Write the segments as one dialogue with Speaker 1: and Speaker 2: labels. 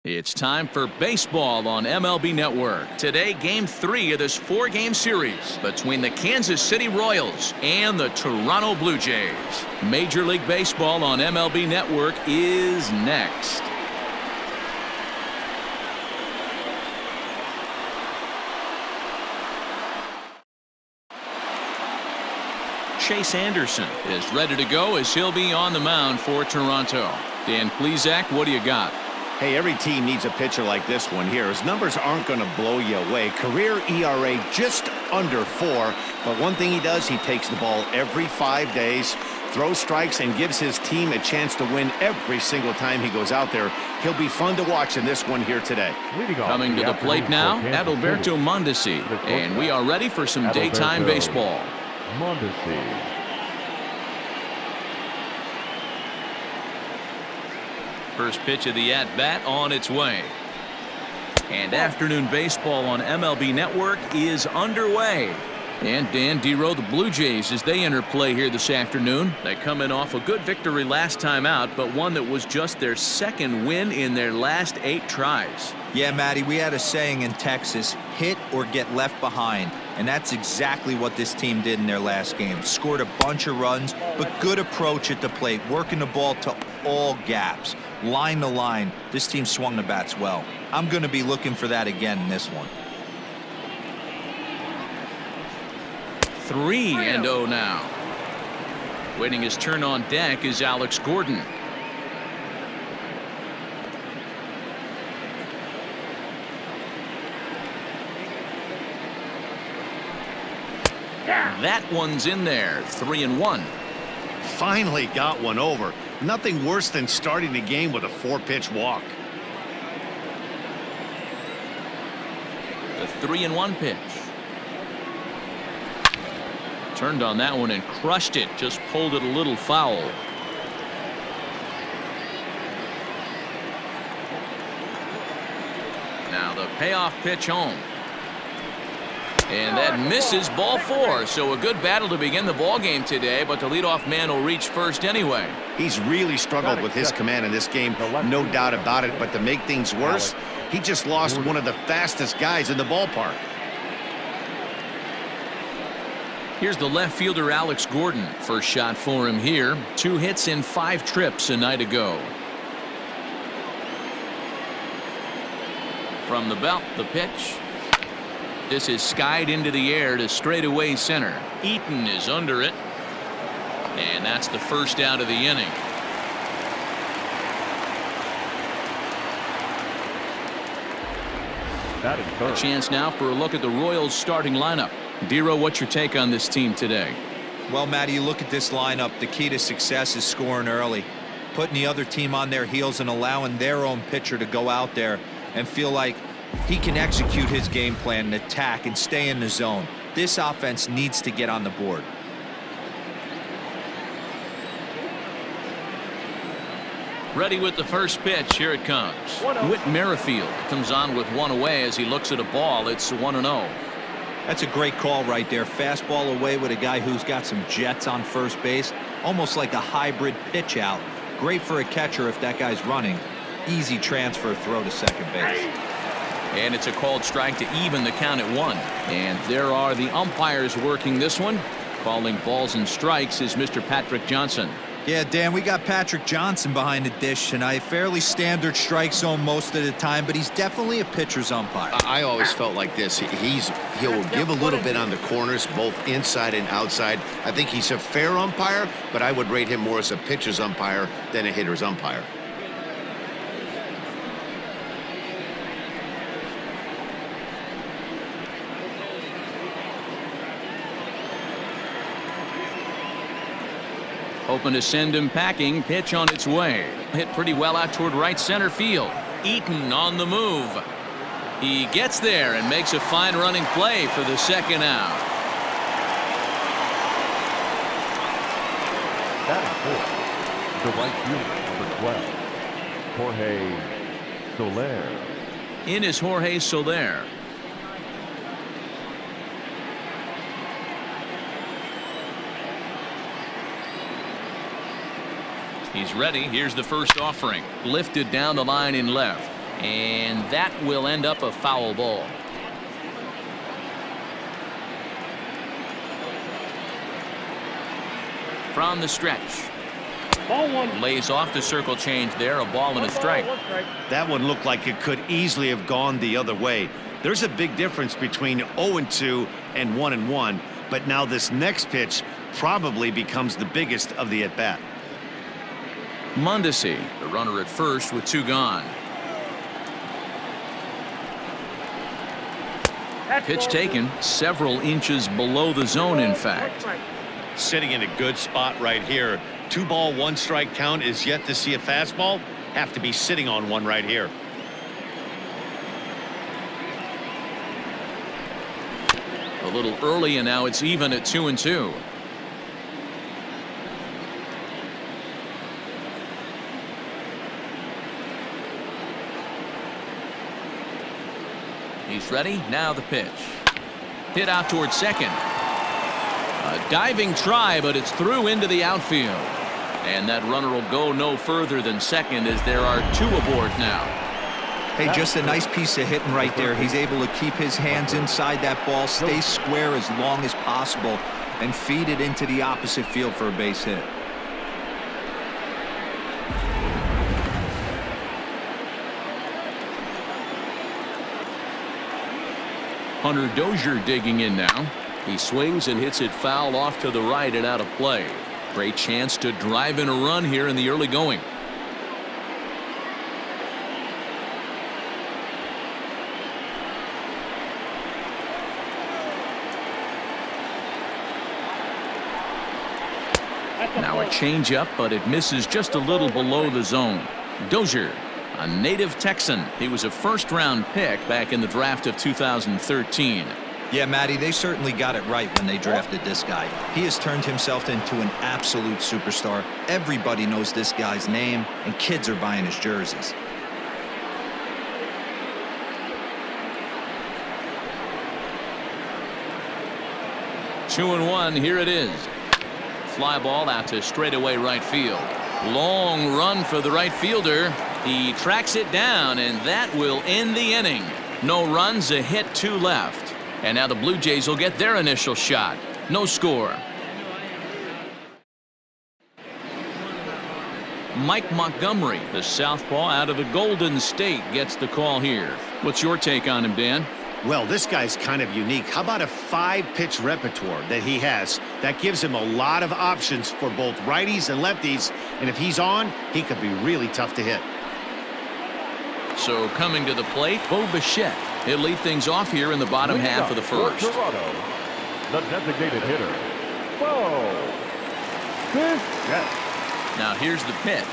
Speaker 1: It's time for baseball on MLB Network. Today, Game 3 of this 4-game series between the Kansas City Royals and the Toronto Blue Jays. Major League Baseball on MLB Network is next. Chase Anderson is ready to go as he'll be on the mound for Toronto. Dan Plesac, what do you got?
Speaker 2: Hey, every team needs a pitcher like this one here. His numbers aren't going to blow you away. Career ERA just under 4. But one thing he does, he takes the ball every 5 days, throws strikes, and gives his team a chance to win every single time he goes out there. He'll be fun to watch in this one here today.
Speaker 1: Coming to the plate now, Adalberto Mondesi. And we are ready for some daytime baseball.
Speaker 3: Mondesi.
Speaker 1: First pitch of the at-bat on its way. And afternoon baseball on MLB Network is underway. And Dan Dero, the Blue Jays, as they enter play here this afternoon. They come in off a good victory last time out, but one that was just their second win in their last 8 tries.
Speaker 4: Yeah, Matty, we had a saying in Texas, hit or get left behind. And that's exactly what this team did in their last game. Scored a bunch of runs, but good approach at the plate, working the ball to all gaps. Line to line, this team swung the bats well. I'm going to be looking for that again in this one.
Speaker 1: 3-0 now. Waiting his turn on deck is Alex Gordon. That one's in there. 3-1.
Speaker 2: Finally got one over. Nothing worse than starting the game with a 4-pitch walk.
Speaker 1: The 3-1 pitch. Turned on that one and crushed it. Just pulled it a little foul. Now the payoff pitch home. And that misses, ball 4. So a good battle to begin the ball game today, but the leadoff man will reach first anyway.
Speaker 2: He's really struggled with his command in this game, no doubt about it. But to make things worse, he just lost one of the fastest guys in the ballpark.
Speaker 1: Here's the left fielder, Alex Gordon. First shot for him here. 2 hits in 5 trips a night ago. From the belt, the pitch. This is skied into the air to straightaway center. Eaton is under it. And that's the first out of the inning. A chance now for a look at the Royals starting lineup. Dero, what's your take on this team today?
Speaker 4: Well, Matty, you look at this lineup, the key to success is scoring early. Putting the other team on their heels and allowing their own pitcher to go out there and feel like he can execute his game plan and attack and stay in the zone. This offense needs to get on the board.
Speaker 1: Ready with the first pitch. Here it comes. Whit Merrifield comes on with one away as he looks at a ball. It's 1-0.
Speaker 4: That's a great call right there. Fastball away with a guy who's got some jets on first base. Almost like a hybrid pitch out. Great for a catcher if that guy's running. Easy transfer throw to second base.
Speaker 1: And it's a called strike to even the count at 1. And there are the umpires working this one. Calling balls and strikes is Mr. Patrick Johnson.
Speaker 4: Yeah, Dan, we got Patrick Johnson behind the dish tonight. Fairly standard strike zone most of the time, but he's definitely a pitcher's umpire.
Speaker 2: I always felt like this. He'll give a little bit on the corners, both inside and outside. I think he's a fair umpire, but I would rate him more as a pitcher's umpire than a hitter's umpire.
Speaker 1: Hoping to send him packing. Pitch on its way. Hit pretty well out toward right center field. Eaton on the move. He gets there and makes a fine running play for the second out.
Speaker 3: That is 4. The right fielder, number 12, Jorge Soler.
Speaker 1: In is Jorge Soler. He's ready. Here's the first offering. Lifted down the line in left. And that will end up a foul ball. From the stretch.
Speaker 5: Ball one.
Speaker 1: Lays off the circle change there. A ball and a strike.
Speaker 2: That one looked like it could easily have gone the other way. There's a big difference between 0-2 and 1-1, but now this next pitch probably becomes the biggest of the at-bat.
Speaker 1: Mondesi, the runner at first with 2 gone. Pitch taken several inches below the zone, in fact.
Speaker 2: Sitting in a good spot right here. 2 ball, 1 strike count is yet to see a fastball. Have to be sitting on one right here.
Speaker 1: A little early, and now it's even at 2-2. He's ready. Now the pitch. Hit out towards second. A diving try, but it's through into the outfield. And that runner will go no further than second as there are 2 aboard now.
Speaker 4: Hey, just a nice piece of hitting right there. He's able to keep his hands inside that ball, stay square as long as possible, and feed it into the opposite field for a base hit.
Speaker 1: Hunter Dozier digging in now. He swings and hits it foul off to the right and out of play. Great chance to drive in a run here in the early going. Now a changeup, but it misses just a little below the zone. Dozier, a native Texan. He was a first-round pick back in the draft of 2013.
Speaker 4: Yeah, Matty, they certainly got it right when they drafted this guy. He has turned himself into an absolute superstar. Everybody knows this guy's name, and kids are buying his jerseys.
Speaker 1: Two and one, here it is. Fly ball out to straightaway right field. Long run for the right fielder. He tracks it down, and that will end the inning. No runs, a hit, 2 left. And now the Blue Jays will get their initial shot. No score. Mike Montgomery, the southpaw out of the Golden State, gets the call here. What's your take on him, Dan?
Speaker 2: Well, this guy's kind of unique. How about a 5-pitch repertoire that he has? That gives him a lot of options for both righties and lefties. And if he's on, he could be really tough to hit.
Speaker 1: So coming to the plate, Bo Bichette. He'll lead things off here in the bottom half of the first.
Speaker 3: Toronto, the designated hitter, Bo Bichette.
Speaker 1: Now here's the pitch.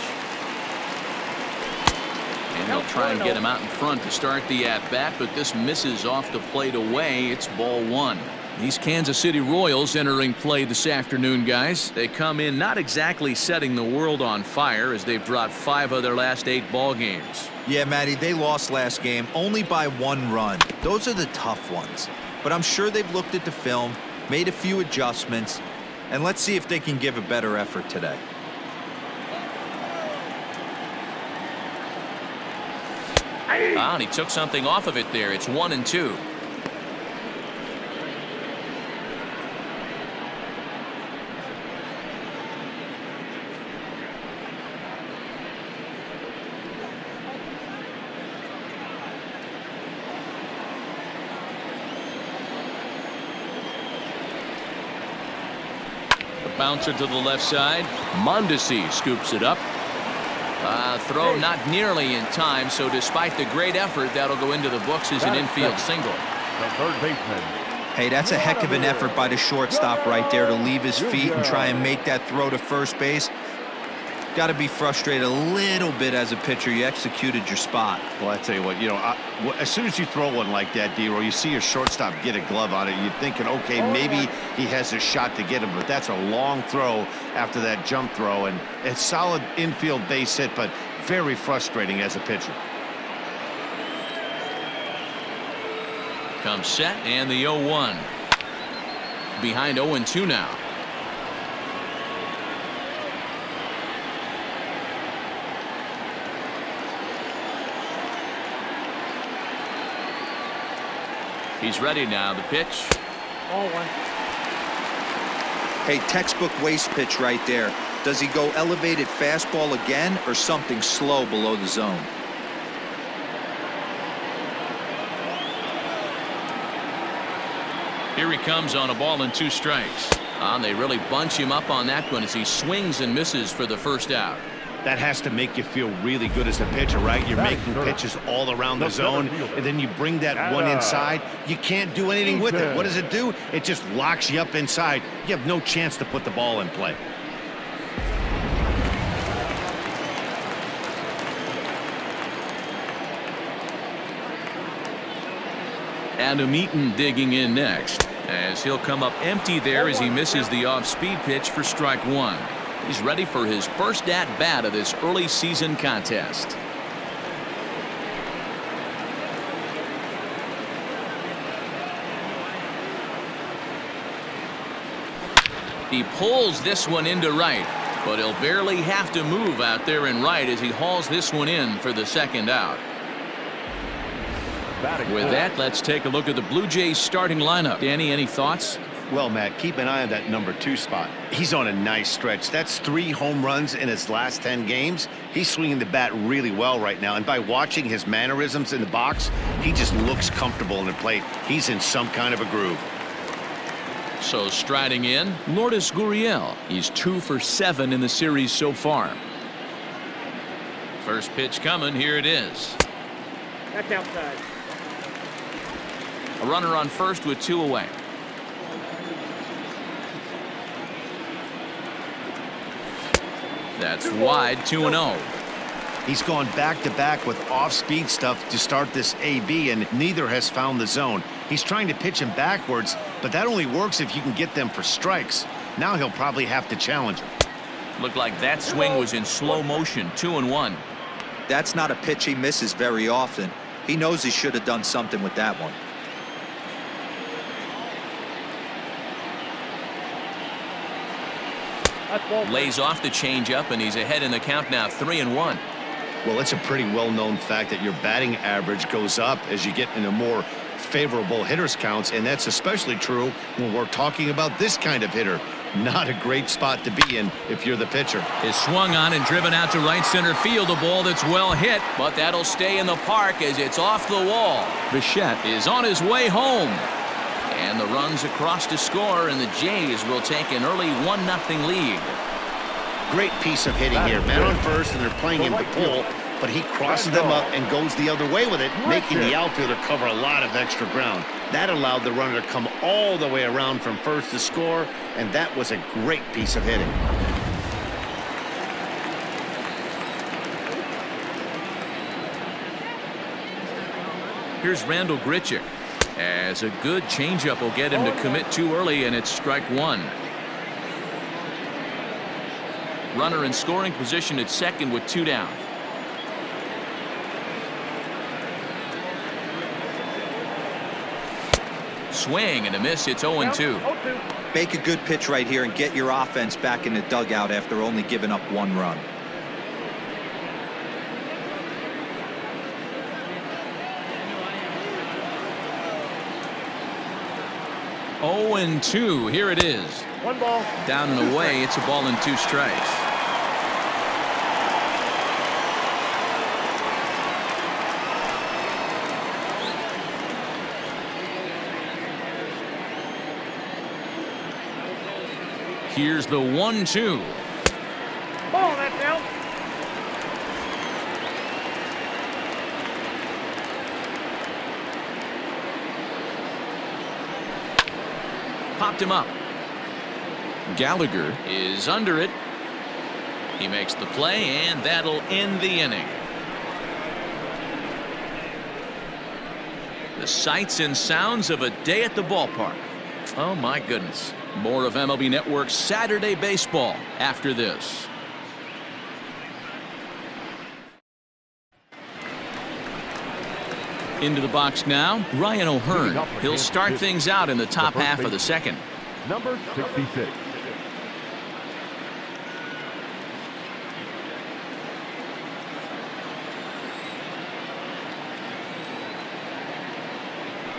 Speaker 1: And they'll try and get him out in front to start the at-bat, but this misses off the plate away. It's ball 1. These Kansas City Royals entering play this afternoon, guys. They come in not exactly setting the world on fire as they've dropped 5 of their last 8 ball games.
Speaker 4: Yeah, Matty, they lost last game only by 1 run. Those are the tough ones. But I'm sure they've looked at the film, made a few adjustments, and let's see if they can give a better effort today.
Speaker 1: Ah, and he took something off of it there. It's 1-2. Bouncer to the left side. Mondesi scoops it up. Throw not nearly in time, so despite the great effort, that'll go into the books as an infield single.
Speaker 3: The third baseman.
Speaker 4: Hey, that's a heck of an effort by the shortstop right there to leave his feet and try and make that throw to first base. Got to be frustrated a little bit as a pitcher. You executed your spot.
Speaker 2: Well, I tell you what, as soon as you throw one like that, D-Roy, you see your shortstop get a glove on it. You're thinking, okay, maybe he has a shot to get him, but that's a long throw after that jump throw, and it's solid infield base hit, but very frustrating as a pitcher.
Speaker 1: Comes set, and the 0-1. Behind 0-2 now. He's ready now. The pitch.
Speaker 5: Ball one.
Speaker 4: Hey, textbook waste pitch right there. Does he go elevated fastball again or something slow below the zone?
Speaker 1: Here he comes on a ball and 2 strikes. And they really bunch him up on that one as he swings and misses for the first out.
Speaker 2: That has to make you feel really good as a pitcher, right? You're making pitches all around the zone, and then you bring that one inside. You can't do anything with it. What does it do? It just locks you up inside. You have no chance to put the ball in play.
Speaker 1: Adam Eaton digging in next, as he'll come up empty there as he misses the off-speed pitch for strike 1. He's ready for his first at-bat of this early season contest. He pulls this one into right, but he'll barely have to move out there in right as he hauls this one in for the second out. With that, let's take a look at the Blue Jays starting lineup. Danny, any thoughts?
Speaker 2: Well, Matt, keep an eye on that number 2 spot. He's on a nice stretch. That's 3 home runs in his last 10 games. He's swinging the bat really well right now. And by watching his mannerisms in the box, he just looks comfortable in the plate. He's in some kind of a groove.
Speaker 1: So striding in, Lourdes Gurriel. He's 2 for 7 in the series so far. First pitch coming. Here it is.
Speaker 5: That's outside.
Speaker 1: A runner on first with 2 away. That's wide, 2-0.
Speaker 2: He's gone back-to-back with off-speed stuff to start this AB, and neither has found the zone. He's trying to pitch him backwards, but that only works if you can get them for strikes. Now he'll probably have to challenge him.
Speaker 1: Looked like that swing was in slow motion, 2-1.
Speaker 4: That's not a pitch he misses very often. He knows he should have done something with that one.
Speaker 1: Lays off the changeup, and he's ahead in the count now, 3-1.
Speaker 2: Well, it's a pretty well-known fact that your batting average goes up as you get into more favorable hitters counts, and that's especially true when we're talking about this kind of hitter. Not a great spot to be in if you're the pitcher.
Speaker 1: Is swung on and driven out to right center field. A ball that's well hit, but that'll stay in the park as it's off the wall. Bichette is on his way home. And the runs across to score, and the Jays will take an early 1-0 lead.
Speaker 2: Great piece of hitting here. Man on first, and they're playing him to pull, but he crosses them up and goes the other way with it, making the outfielder cover a lot of extra ground. That allowed the runner to come all the way around from first to score, and that was a great piece of hitting.
Speaker 1: Here's Randall Grichuk, as a good changeup will get him to commit too early, and it's strike 1. Runner in scoring position at second with 2 down. Swing and a miss. It's 0-2.
Speaker 4: Make a good pitch right here and get your offense back in the dugout after only giving up 1 run.
Speaker 1: Oh, and 2. Here it is.
Speaker 5: 1 ball.
Speaker 1: Down and away. It's a ball and 2 strikes. Here's the 1-2.
Speaker 5: Ball, that's out.
Speaker 1: Popped him up. Gallagher is under it. He makes the play, and that'll end the inning. The sights and sounds of a day at the ballpark. Oh, my goodness. More of MLB Network's Saturday Baseball after this. Into the box now, Ryan O'Hearn. He'll start things out in the top half of the second.
Speaker 3: Number 66.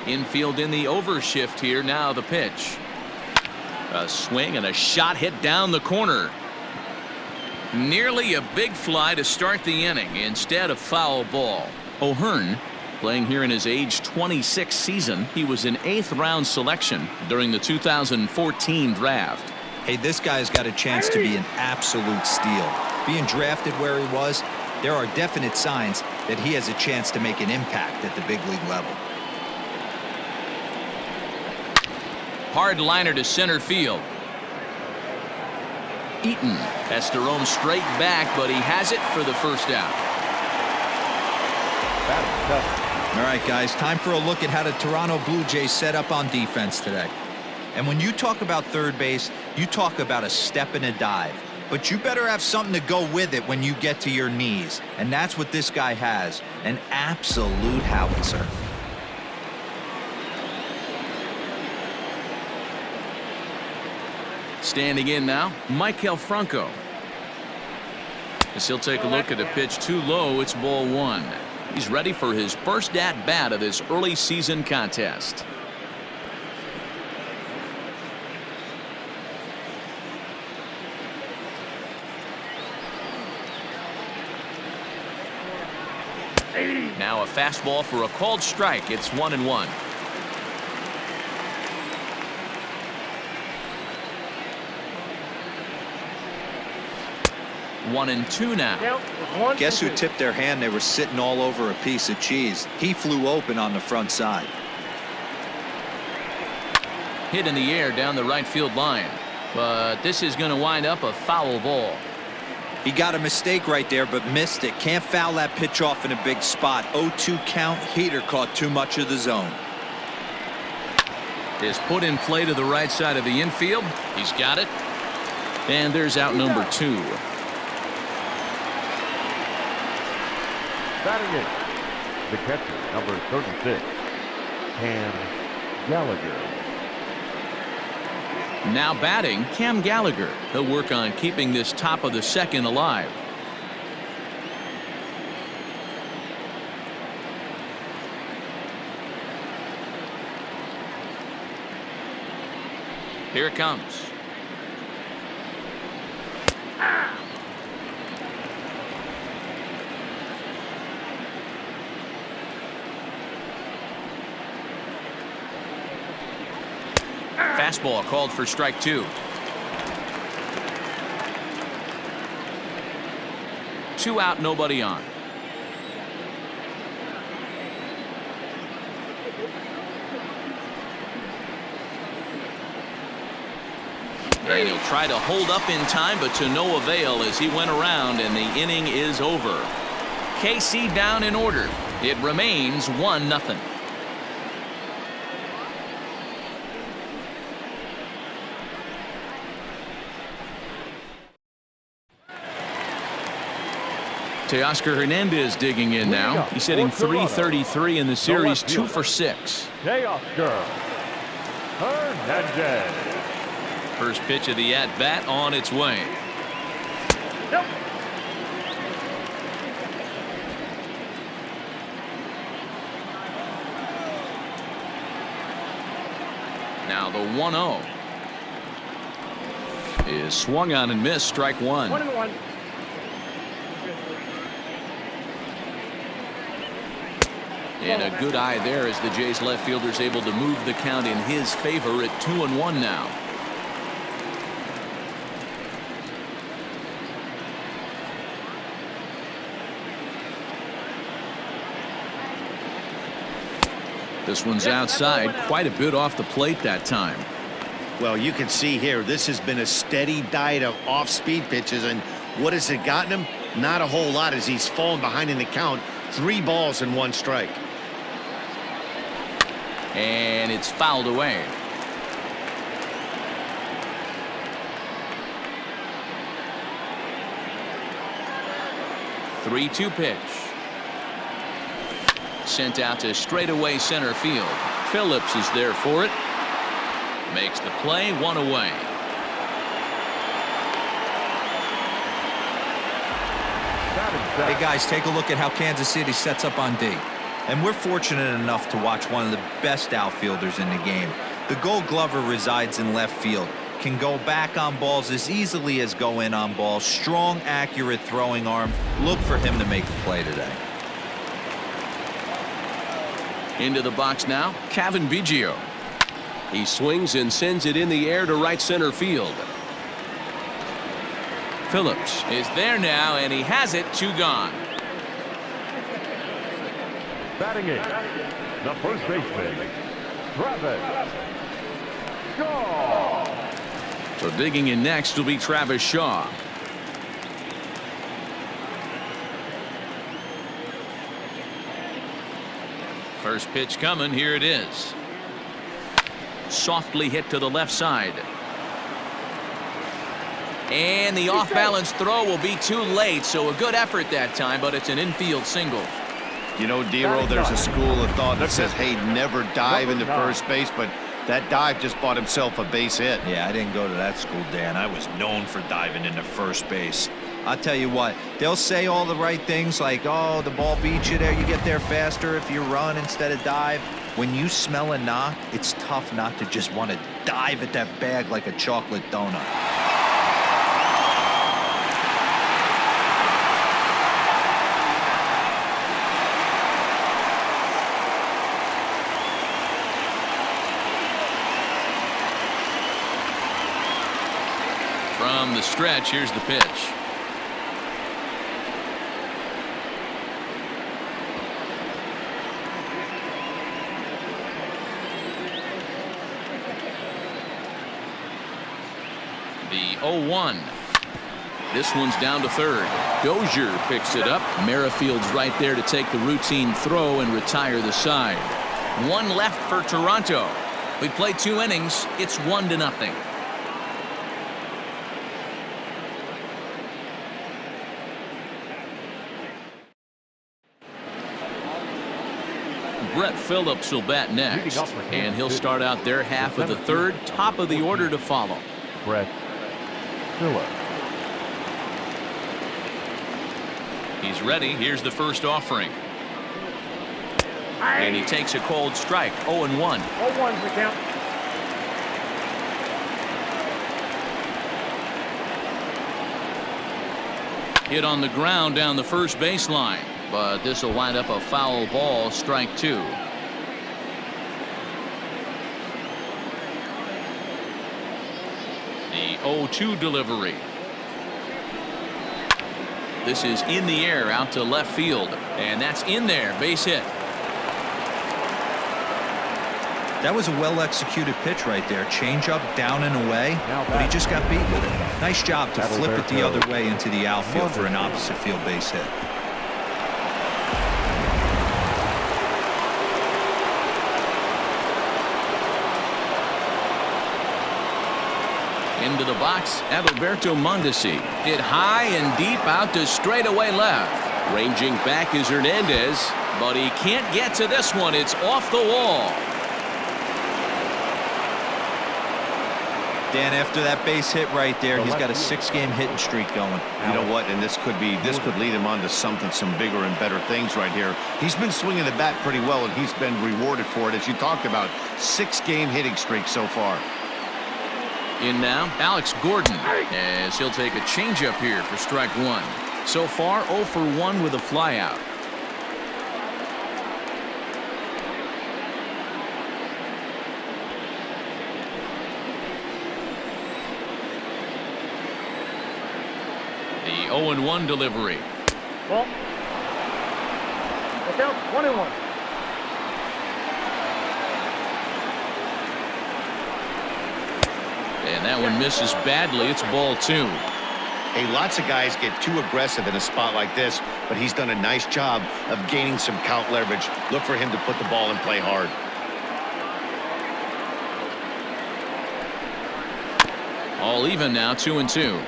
Speaker 1: Infield in the overshift here. Now the pitch. A swing and a shot hit down the corner. Nearly a big fly to start the inning. Instead, a foul ball. O'Hearn, playing here in his age 26 season, he was an 8th round selection during the 2014 draft.
Speaker 4: Hey, this guy's got a chance to be an absolute steal. Being drafted where he was, there are definite signs that he has a chance to make an impact at the big league level.
Speaker 1: Hard liner to center field. Eaton has to roam straight back, but he has it for the first out.
Speaker 4: All right, guys, time for a look at how the Toronto Blue Jays set up on defense today. And when you talk about third base, you talk about a step and a dive. But you better have something to go with it when you get to your knees. And that's what this guy has, an absolute howitzer.
Speaker 1: Standing in now, Michael Franco. As he'll take a look at a pitch too low, it's ball 1. He's ready for his first at bat of this early season contest. Now a fastball for a called strike. It's 1-1. One and two now.
Speaker 4: Guess who tipped their hand? They were sitting all over a piece of cheese. He flew open on the front side.
Speaker 1: Hit in the air down the right field line. But this is going to wind up a foul ball.
Speaker 4: He got a mistake right there, but missed it. Can't foul that pitch off in a big spot. 0-2 count. Heater caught too much of the zone.
Speaker 1: Is put in play to the right side of the infield. He's got it. And there's out number 2.
Speaker 3: Batting it, the catcher, number 36, Cam Gallagher.
Speaker 1: Now batting, Cam Gallagher. He'll work on keeping this top of the second alive. Here it comes. Fastball called for strike 2. 2 out, nobody on. And he'll try to hold up in time, but to no avail as he went around and the inning is over. KC down in order. It remains 1-0. Teoscar Hernandez digging in now. He's hitting .333 in the series, 2 for 6.
Speaker 3: Teoscar Hernandez.
Speaker 1: First pitch of the at-bat on its way.
Speaker 5: Nope.
Speaker 1: Now the 1-0 is swung on and missed. Strike 1.
Speaker 5: 1-1.
Speaker 1: And a good eye there as the Jays left fielder's able to move the count in his favor at 2-1 now. This one's outside, quite a bit off the plate that time.
Speaker 2: Well, you can see here, this has been a steady diet of off-speed pitches, and what has it gotten him? Not a whole lot as he's fallen behind in the count. 3 balls and 1 strike.
Speaker 1: And it's fouled away. The 3-2 pitch. Sent out to straightaway center field. Phillips is there for it. Makes the play, 1 away.
Speaker 4: Hey guys, take a look at how Kansas City sets up on D. And we're fortunate enough to watch one of the best outfielders in the game. The Gold Glover resides in left field. Can go back on balls as easily as go in on balls. Strong, accurate throwing arm. Look for him to make the play today.
Speaker 1: Into the box now, Kevin Biggio.
Speaker 6: He swings and sends it in the air to right center field.
Speaker 1: Phillips is there now, and he has it. 2 gone.
Speaker 3: Batting in, the first baseman, Trevor. Shaw.
Speaker 1: So digging in next will be Travis Shaw. First pitch coming. Here it is. Softly hit to the left side. And the off-balance throw will be too late, so a good effort that time, but it's an infield single.
Speaker 2: You know, Dero, there's a school of thought that says, hey, never dive into first base, but that dive just bought himself a base hit.
Speaker 4: Yeah, I didn't go to that school, Dan. I was known for diving into first base. I'll tell you what, they'll say all the right things like, oh, the ball beats you there, you get there faster if you run instead of dive. When you smell a knock, it's tough not to just want to dive at that bag like a chocolate donut.
Speaker 1: From the stretch, here's the pitch. The 0-1. This one's down to third. Dozier picks it up. Merrifield's right there to take the routine throw and retire the side. 1 left for Toronto. We played 2 innings. It's 1-0. Brett Phillips will bat next, and he'll start out their half of the third. Top of the order to follow.
Speaker 3: Brett Phillips.
Speaker 1: He's ready. Here's the first offering. And he takes a cold strike. 0-1.
Speaker 5: 0-1's the count.
Speaker 1: Hit on the ground down the first baseline, but this will wind up a foul ball. Strike 2. The 0-2 delivery. This is in the air out to left field, and that's in there. Base hit.
Speaker 4: That was a well-executed pitch right there. Change up, down and away, but he just got beat with it. Nice job to flip it the other way into the outfield for an opposite field base hit.
Speaker 1: Into the box, Adalberto Mondesi. Hit high and deep out to straightaway left.
Speaker 6: Ranging back is Hernandez.
Speaker 1: But he can't get to this one. It's off the wall.
Speaker 4: Dan, after that base hit right there, he's got a 6-game hitting streak going.
Speaker 2: You know what? And this could lead him on to some bigger and better things right here. He's been swinging the bat pretty well, and he's been rewarded for it, as you talked about. 6-game hitting streak so far.
Speaker 1: In now, Alex Gordon, as he'll take a changeup here for strike 1. So far, 0 for 1 with a flyout. The 0-1 delivery.
Speaker 5: Well, the count 1-1.
Speaker 1: And that one misses badly. It's ball 2.
Speaker 2: Hey, lots of guys get too aggressive in a spot like this, but he's done a nice job of gaining some count leverage. Look for him to put the ball and play hard.
Speaker 1: All even now, 2-2.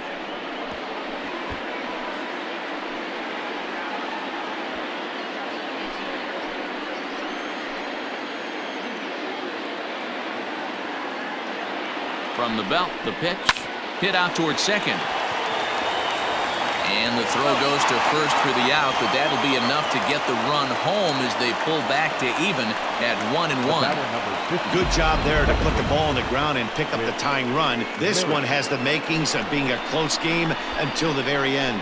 Speaker 1: From the belt, the pitch. Hit out towards second. And the throw goes to first for the out, but that'll be enough to get the run home as they pull back to even at 1-1.
Speaker 2: Good job there to put the ball on the ground and pick up the tying run. This one has the makings of being a close game until the very end.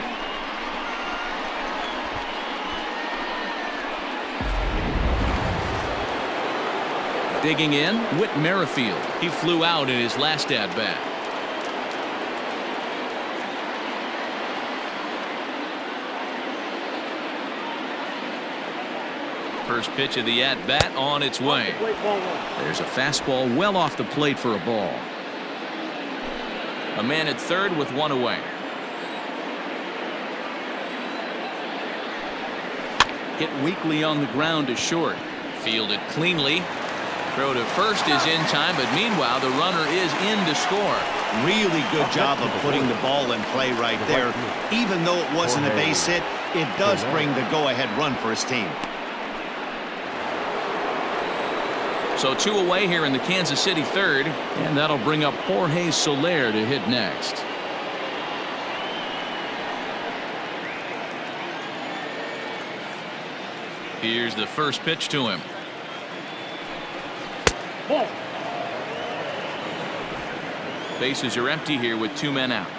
Speaker 1: Digging in, Whit Merrifield. He flew out in his last at-bat. First pitch of the at-bat on its way. There's a fastball well off the plate for a ball. A man at third with one away. Hit weakly on the ground to short. Fielded cleanly. Throw to first is in time, but meanwhile the runner is in to score.
Speaker 2: Really good job of putting the ball in play right there. Even though it wasn't a base hit, it does bring the go-ahead run for his team.
Speaker 1: So 2 away here in the Kansas City third, and that'll bring up Jorge Soler to hit next. Here's the first pitch to him.
Speaker 5: Ball.
Speaker 1: Bases are empty here with 2 men out.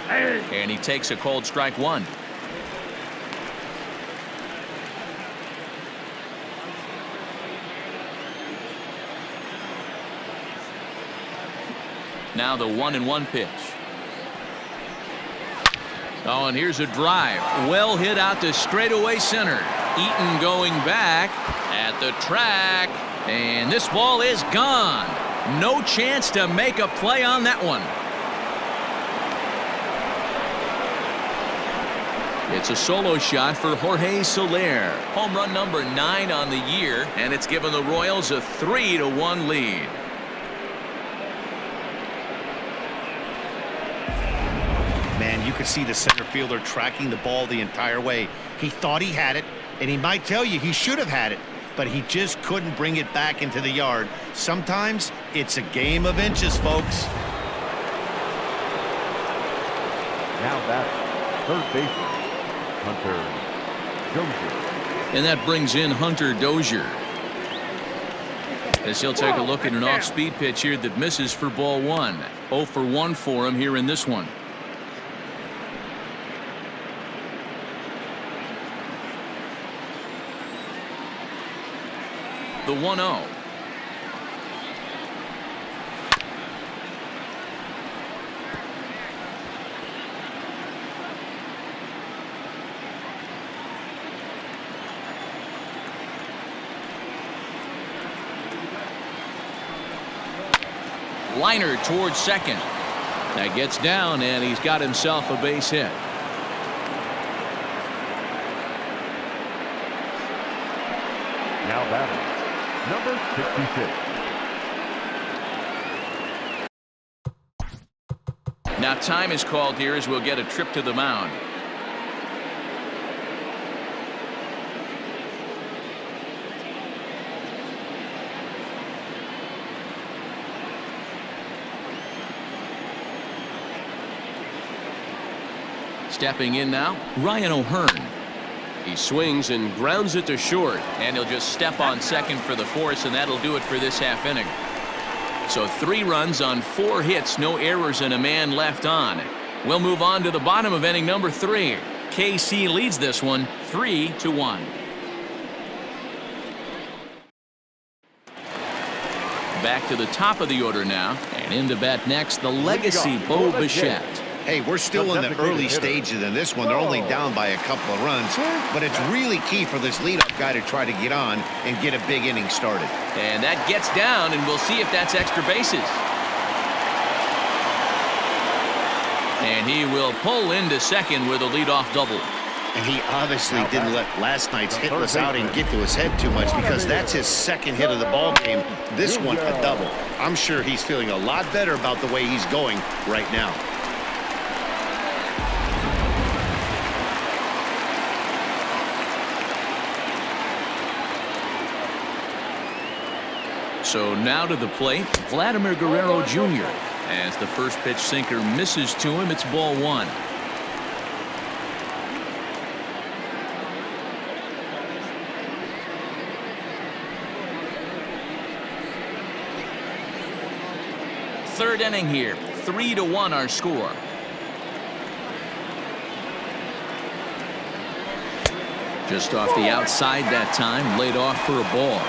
Speaker 1: And he takes a cold strike one. Now the 1-1 pitch. Oh, and here's a drive. Well hit out to straightaway center. Eaton going back at the track. And this ball is gone. No chance to make a play on that one. It's a solo shot for Jorge Soler. Home run number 9 on the year, and it's given the Royals a 3-1 lead.
Speaker 2: Man, you could see the center fielder tracking the ball the entire way. He thought he had it, and he might tell you he should have had it, but he just couldn't bring it back into the yard. Sometimes it's a game of inches, folks.
Speaker 3: Now that's third baseman, Hunter Dozier.
Speaker 1: And that brings in Hunter Dozier, as he'll take a look at an off-speed pitch here that misses for ball 1. 0 for 1 for him here in this one. The 1-0. Liner towards second. That gets down, and he's got himself a base hit.
Speaker 3: Now batting, number 66.
Speaker 1: Now time is called here as we'll get a trip to the mound. Stepping in now, Ryan O'Hearn.
Speaker 6: He swings and grounds it to short.
Speaker 1: And he'll just step on second for the force, and that'll do it for this half inning. So 3 runs on 4 hits, no errors, and a man left on. We'll move on to the bottom of inning number 3. KC leads this one 3-1. Back to the top of the order now, and in to bat next, the legacy Bo Bichette.
Speaker 2: Hey, we're still in the early stages in this one. They're only down by a couple of runs, but it's really key for this leadoff guy to try to get on and get a big inning started.
Speaker 1: And that gets down, and we'll see if that's extra bases. And he will pull into second with a leadoff double.
Speaker 2: And he obviously didn't let last night's hitless outing get to his head too much, because that's his second hit of the ball game. This one a double. I'm sure he's feeling a lot better about the way he's going right now.
Speaker 1: So now to the plate, Vladimir Guerrero Jr. As the first pitch sinker misses to him, it's ball one. Third inning here, 3-1 our score. Just off the outside that time, laid off for a ball.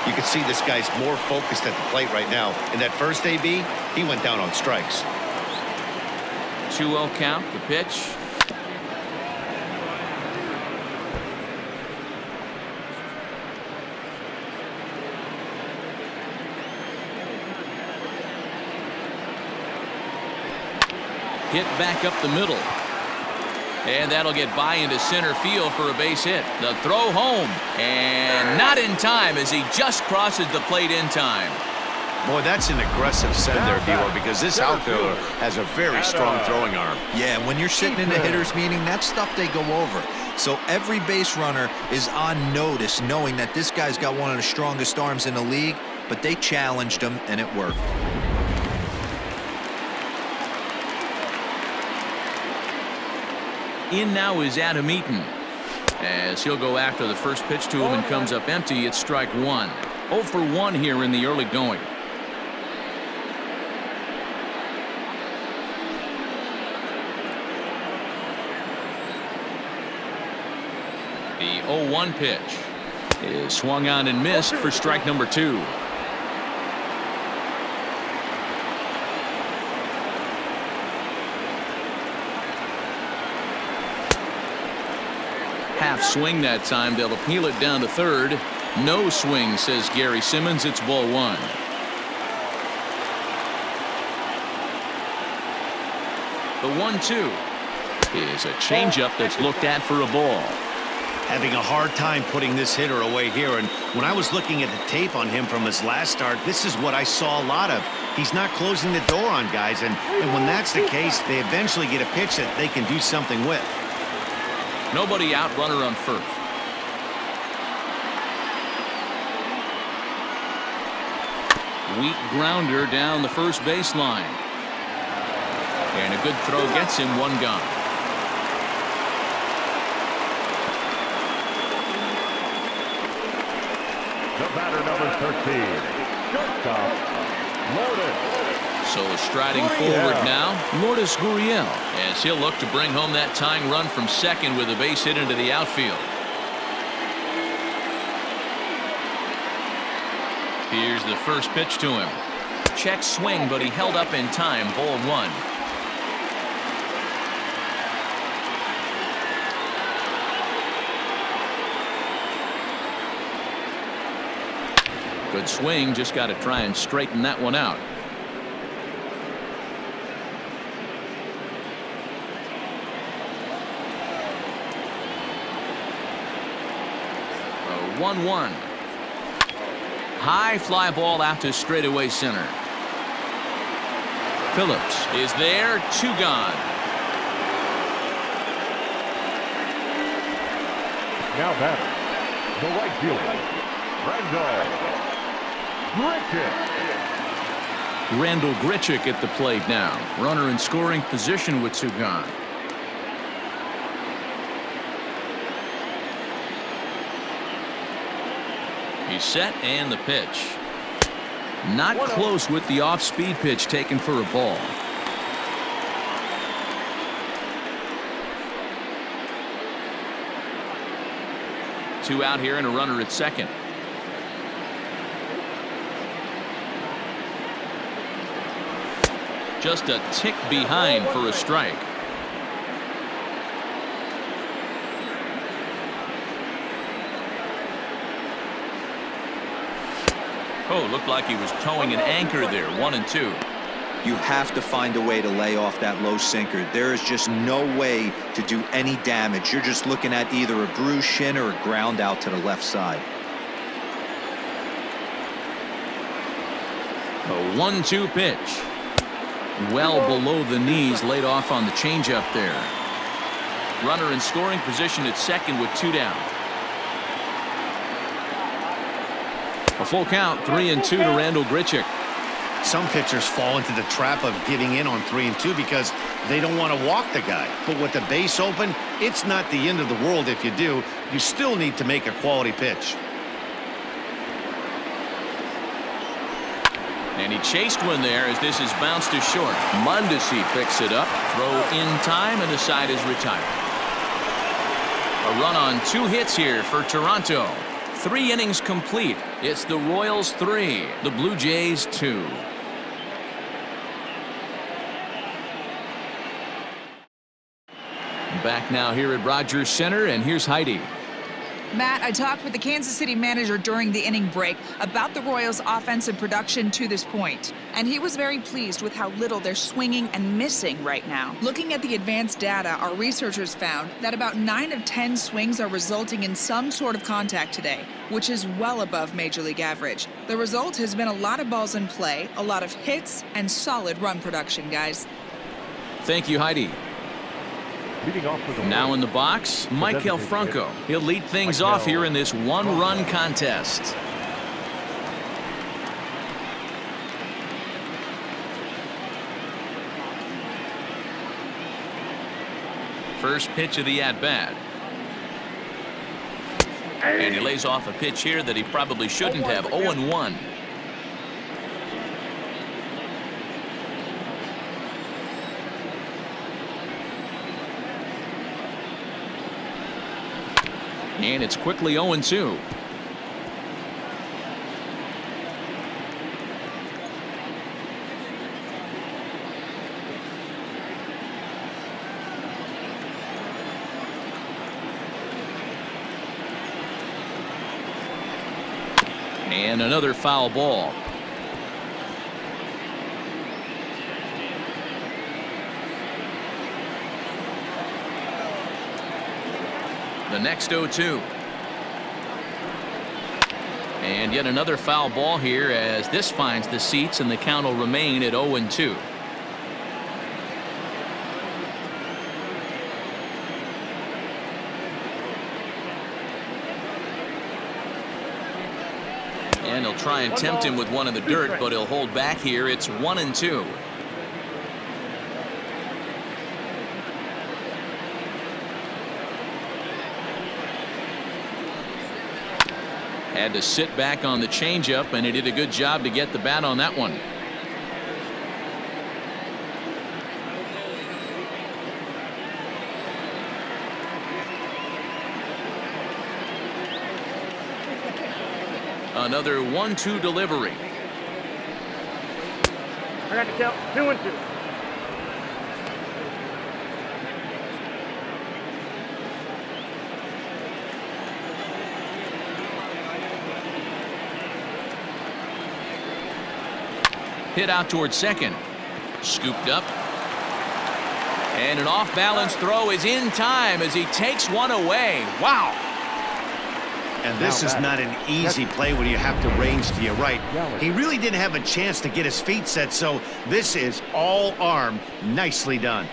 Speaker 2: You can see this guy's more focused at the plate right now. In that first AB, he went down on strikes.
Speaker 1: 2-0 count, the pitch. Hit back up the middle. And that'll get by into center field for a base hit. The throw home. And not in time as he just crosses the plate in time.
Speaker 2: Boy, that's an aggressive send there, D-Roy, because this outfielder has a very strong throwing arm.
Speaker 4: Yeah, when you're sitting in a hitter's meeting, that's stuff they go over. So every base runner is on notice, knowing that this guy's got one of the strongest arms in the league, but they challenged him, and it worked.
Speaker 1: In now is Adam Eaton. As he'll go after the first pitch to him and comes up empty, it's strike one. 0 for 1 here in the early going. The 0-1 pitch is swung on and missed for strike number 2. Half swing that time. They'll appeal it down to third. No swing, says Gary Simmons. It's ball 1. The 1-2 is a changeup that's looked at for a ball.
Speaker 2: Having a hard time putting this hitter away here. And when I was looking at the tape on him from his last start, this is what I saw a lot of. He's not closing the door on guys. And when that's the case, they eventually get a pitch that they can do something with.
Speaker 1: Nobody out, runner on first. Weak grounder down the first baseline. And a good throw gets him, one gone.
Speaker 3: The batter, number 13, shortstop, Lourdes.
Speaker 1: So striding forward now, Lourdes Gurriel, as he'll look to bring home that tying run from second with a base hit into the outfield. Here's the first pitch to him. Check swing, but he held up in time. Ball 1. Good swing, just got to try and straighten that one out. 1-1. High fly ball out to straightaway center. Phillips is there, 2 gone.
Speaker 3: Now batter, the right fielder,
Speaker 1: Randall Grichuk at the plate now. Runner in scoring position with 2 gone. He's set, and the pitch. Not close with the off-speed pitch taken for a ball. Two out here and a runner at second. Just a tick behind for a strike. Oh, looked like he was towing an anchor there. 1-2.
Speaker 4: You have to find a way to lay off that low sinker. There is just no way to do any damage. You're just looking at either a bruised shin or a ground out to the left side.
Speaker 1: A 1-2 pitch. Well below the knees, laid off on the changeup there. Runner in scoring position at second with 2 down. A full count, 3-2 to Randall Grichuk.
Speaker 2: Some pitchers fall into the trap of giving in on 3-2 because they don't want to walk the guy. But with the base open, it's not the end of the world if you do. You still need to make a quality pitch.
Speaker 1: And he chased one there as this is bounced to short. Mondesi picks it up. Throw in time, and the side is retired. A run on 2 hits here for Toronto. 3 innings complete. It's the Royals 3, the Blue Jays 2. Back now here at Rogers Center, and here's Heidi.
Speaker 7: Matt, I talked with the Kansas City manager during the inning break about the Royals' offensive production to this point, and he was very pleased with how little they're swinging and missing right now. Looking at the advanced data, our researchers found that about 9 of 10 swings are resulting in some sort of contact today, which is well above Major League average. The result has been a lot of balls in play, a lot of hits, and solid run production, guys.
Speaker 1: Thank you, Heidi.
Speaker 3: Leading off for the
Speaker 1: Now in the box, Michael Franco. He'll lead things off here in this 1-run contest. First pitch of the at-bat. And he lays off a pitch here that he probably shouldn't have. 0-1. And it's quickly 0-2. And another foul ball. The next 0-2. And yet another foul ball here as this finds the seats, and the count will remain at 0-2. And he'll try and tempt him with one in the dirt, but he'll hold back here. It's 1-2. Had to sit back on the changeup, and he did a good job to get the bat on that one. Another 1-2 delivery.
Speaker 5: I got to count 2-2.
Speaker 1: Hit out towards second. Scooped up. And an off-balance throw is in time as he takes one away. Wow.
Speaker 2: And this is not an easy play when you have to range to your right. He really didn't have a chance to get his feet set, so this is all arm. Nicely done.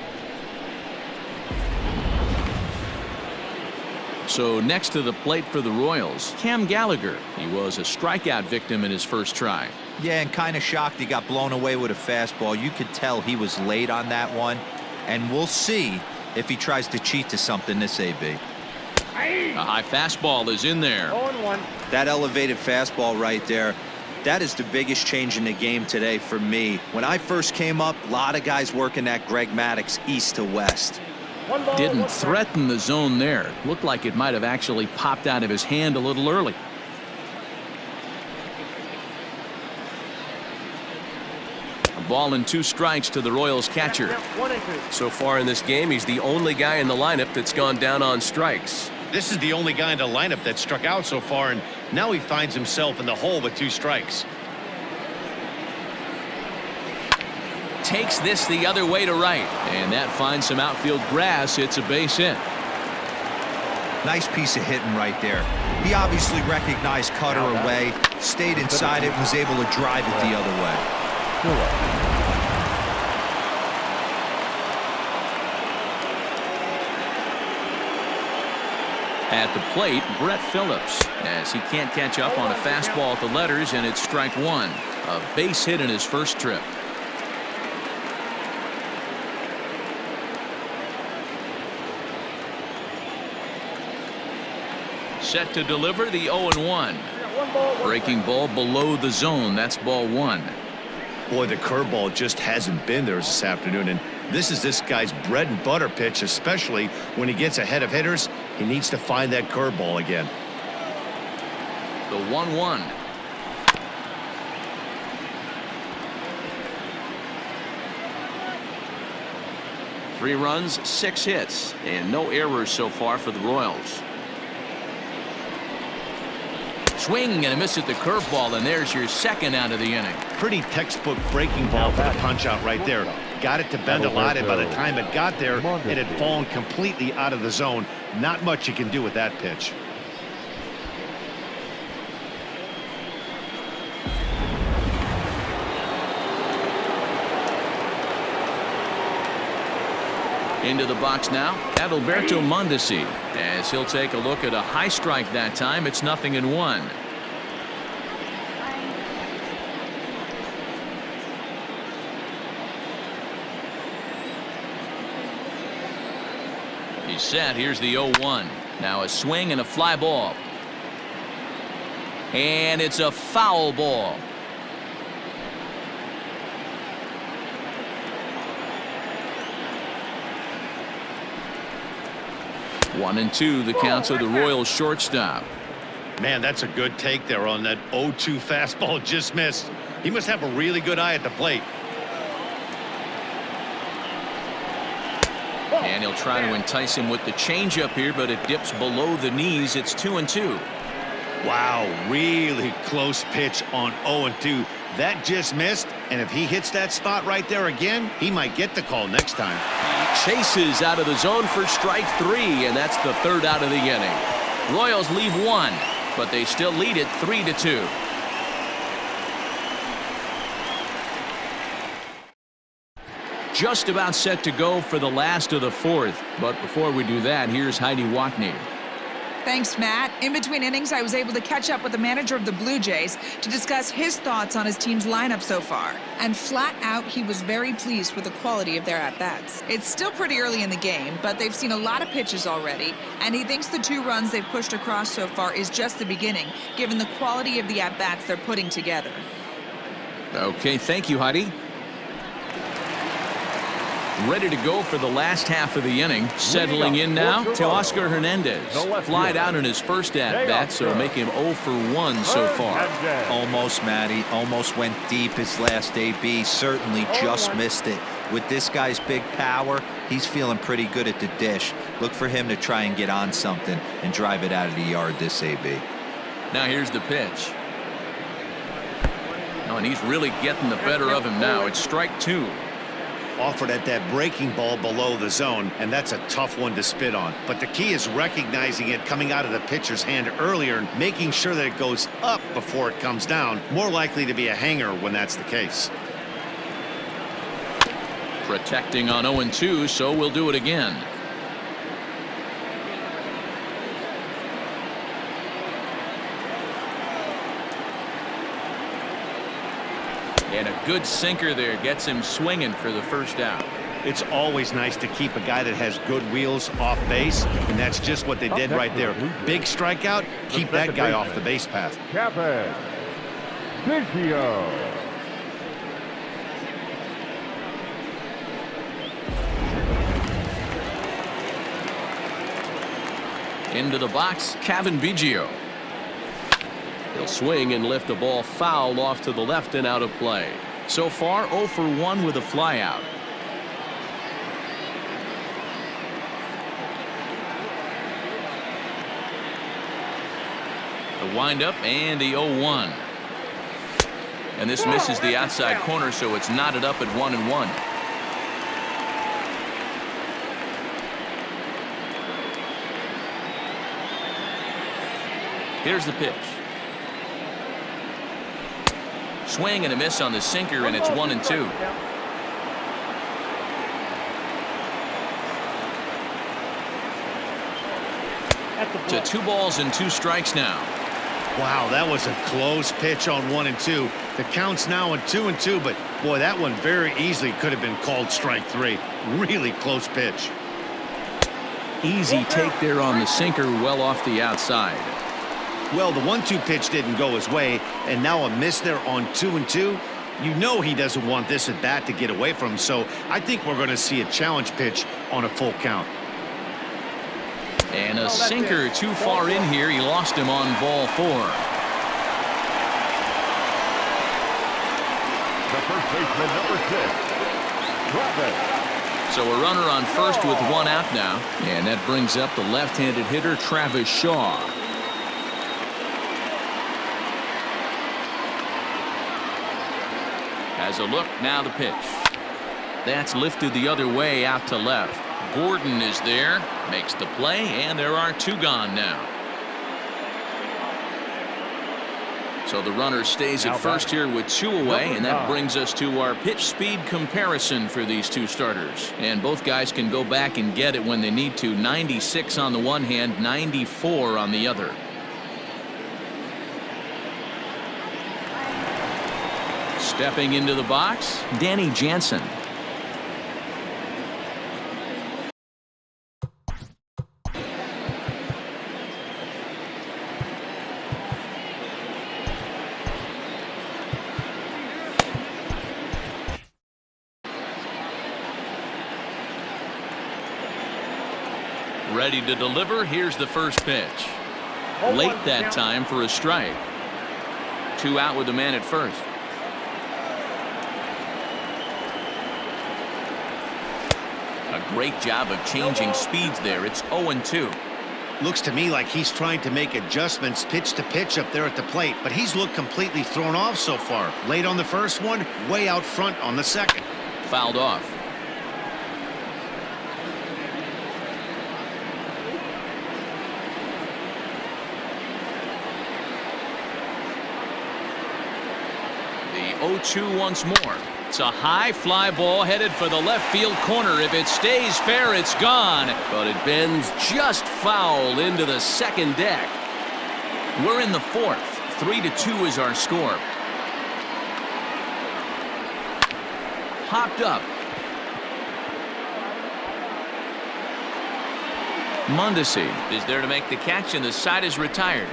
Speaker 1: So next to the plate for the Royals, Cam Gallagher. He was a strikeout victim in his first try.
Speaker 4: Yeah, and kind of shocked he got blown away with a fastball. You could tell he was late on that one, and we'll see if he tries to cheat to something this AB.
Speaker 1: A high fastball is in there.
Speaker 5: 0-1.
Speaker 4: That elevated fastball right there, that is the biggest change in the game today for me. When I first came up, a lot of guys working that Greg Maddux east to west.
Speaker 1: Didn't threaten the zone there. Looked like it might have actually popped out of his hand a little early. A ball and 2 strikes to the Royals catcher.
Speaker 6: So far in this game, he's the only guy in the lineup that's gone down on strikes.
Speaker 2: This is the only guy in the lineup that struck out so far, and now he finds himself in the hole with 2 strikes.
Speaker 1: Takes this the other way to right, and that finds some outfield grass. It's a base hit.
Speaker 4: Nice piece of hitting right there. He obviously recognized cutter away, stayed inside it, and was able to drive it the other way.
Speaker 1: At the plate, Brett Phillips, as he can't catch up on a fastball at the letters, and it's strike one. A base hit in his first trip. Set to deliver the 0-1. Breaking ball below the zone. That's ball one.
Speaker 2: Boy, the curveball just hasn't been there this afternoon, and this is this guy's bread and butter pitch, especially when he gets ahead of hitters. He needs to find that curveball again.
Speaker 1: The 1-1. Three runs, 6 hits, and no errors so far for the Royals. Swing and a miss at the curveball, and there's your second out of the inning.
Speaker 2: Pretty textbook breaking ball for the punch out right there. Got it to bend a lot, and by the time it got there, it had fallen completely out of the zone. Not much you can do with that pitch.
Speaker 1: Into the box now, Adalberto Mondesi, as he'll take a look at a high strike that time. It's 0-1. He's set. Here's the 0-1. Now a swing and a fly ball. And it's a foul ball. One and two, the count to the Royals shortstop.
Speaker 2: Man, that's a good take there on that 0-2 fastball. Just missed. He must have a really good eye at the plate.
Speaker 1: And he'll try to entice him with the changeup here, but it dips below the knees. It's 2-2.
Speaker 2: Wow, really close pitch on 0-2. That just missed, and if he hits that spot right there again, he might get the call next time.
Speaker 1: Chases out of the zone for strike three, and that's the third out of the inning. Royals leave one, but they still lead it 3-2. Just about set to go for the last of the fourth, but before we do that, here's Heidi Watney.
Speaker 7: Thanks, Matt. In between innings, I was able to catch up with the manager of the Blue Jays to discuss his thoughts on his team's lineup so far. And flat out, he was very pleased with the quality of their at-bats. It's still pretty early in the game, but they've seen a lot of pitches already, and he thinks the 2 runs they've pushed across so far is just the beginning, given the quality of the at-bats they're putting together.
Speaker 1: Okay, thank you, Heidi. Ready to go for the last half of the inning. Settling in now to Oscar Hernandez. Flied out in his first at-bat, so make him 0 for 1 so far.
Speaker 4: Almost, Matty. Almost went deep his last AB. Certainly just missed it. With this guy's big power, he's feeling pretty good at the dish. Look for him to try and get on something and drive it out of the yard this AB.
Speaker 1: Now here's the pitch. Oh, and he's really getting the better of him now. It's strike 2.
Speaker 2: Offered at that breaking ball below the zone, and that's a tough one to spit on. But the key is recognizing it coming out of the pitcher's hand earlier and making sure that it goes up before it comes down. More likely to be a hanger when that's the case.
Speaker 1: Protecting on 0-2, so we'll do it again. And a good sinker there gets him swinging for the first out.
Speaker 2: It's always nice to keep a guy that has good wheels off base, and that's just what they did right there. Big strikeout, keep that guy off the base path.
Speaker 3: Captain Biggio.
Speaker 1: Into the box, Kevin Biggio. He'll swing and lift a ball foul off to the left and out of play. So far, 0 for 1 with a flyout. The windup and the 0-1. And this misses the outside corner, so it's knotted up at 1-1. Here's the pitch. Swing and a miss on the sinker, and it's 1-2.
Speaker 5: At the
Speaker 1: To
Speaker 5: plate.
Speaker 1: 2 balls and 2 strikes now.
Speaker 2: Wow, that was a close pitch on 1 and 2. The count's now on 2 and 2, but boy, that one very easily could have been called strike 3. Really close pitch.
Speaker 1: Easy take there on the sinker, well off the outside.
Speaker 2: Well, the 1-2 pitch didn't go his way, and now a miss there on 2 and 2. You know he doesn't want this at bat to get away from him, so I think we're going to see a challenge pitch on a full count.
Speaker 1: And a sinker too far in here. He lost him on ball 4.
Speaker 3: The first baseman, number 6, Trevor.
Speaker 1: So a runner on first with 1 out now. And that brings up the left-handed hitter, Travis Shaw. Has a look, now the pitch. That's lifted the other way out to left. Gordon is there, makes the play, and there are 2 gone now. So the runner stays at first here with 2 away, and that brings us to our pitch speed comparison for these 2 starters. And both guys can go back and get it when they need to. 96 on the one hand, 94 on the other. Stepping into the box, Danny Jansen. Ready to deliver. Here's the first pitch. Late that time for a strike. 2 out with the man at first. A great job of changing speeds there. It's 0-2.
Speaker 2: Looks to me like he's trying to make adjustments pitch to pitch up there at the plate, but he's looked completely thrown off so far. Late on the first one, way out front on the second.
Speaker 1: Fouled off. The 0-2 once more. It's a high fly ball headed for the left field corner. If it stays fair, it's gone. But it bends just foul into the second deck. We're in the 4th. 3-2 is our score. Hopped up. Mondesi is there to make the catch, and the side is retired.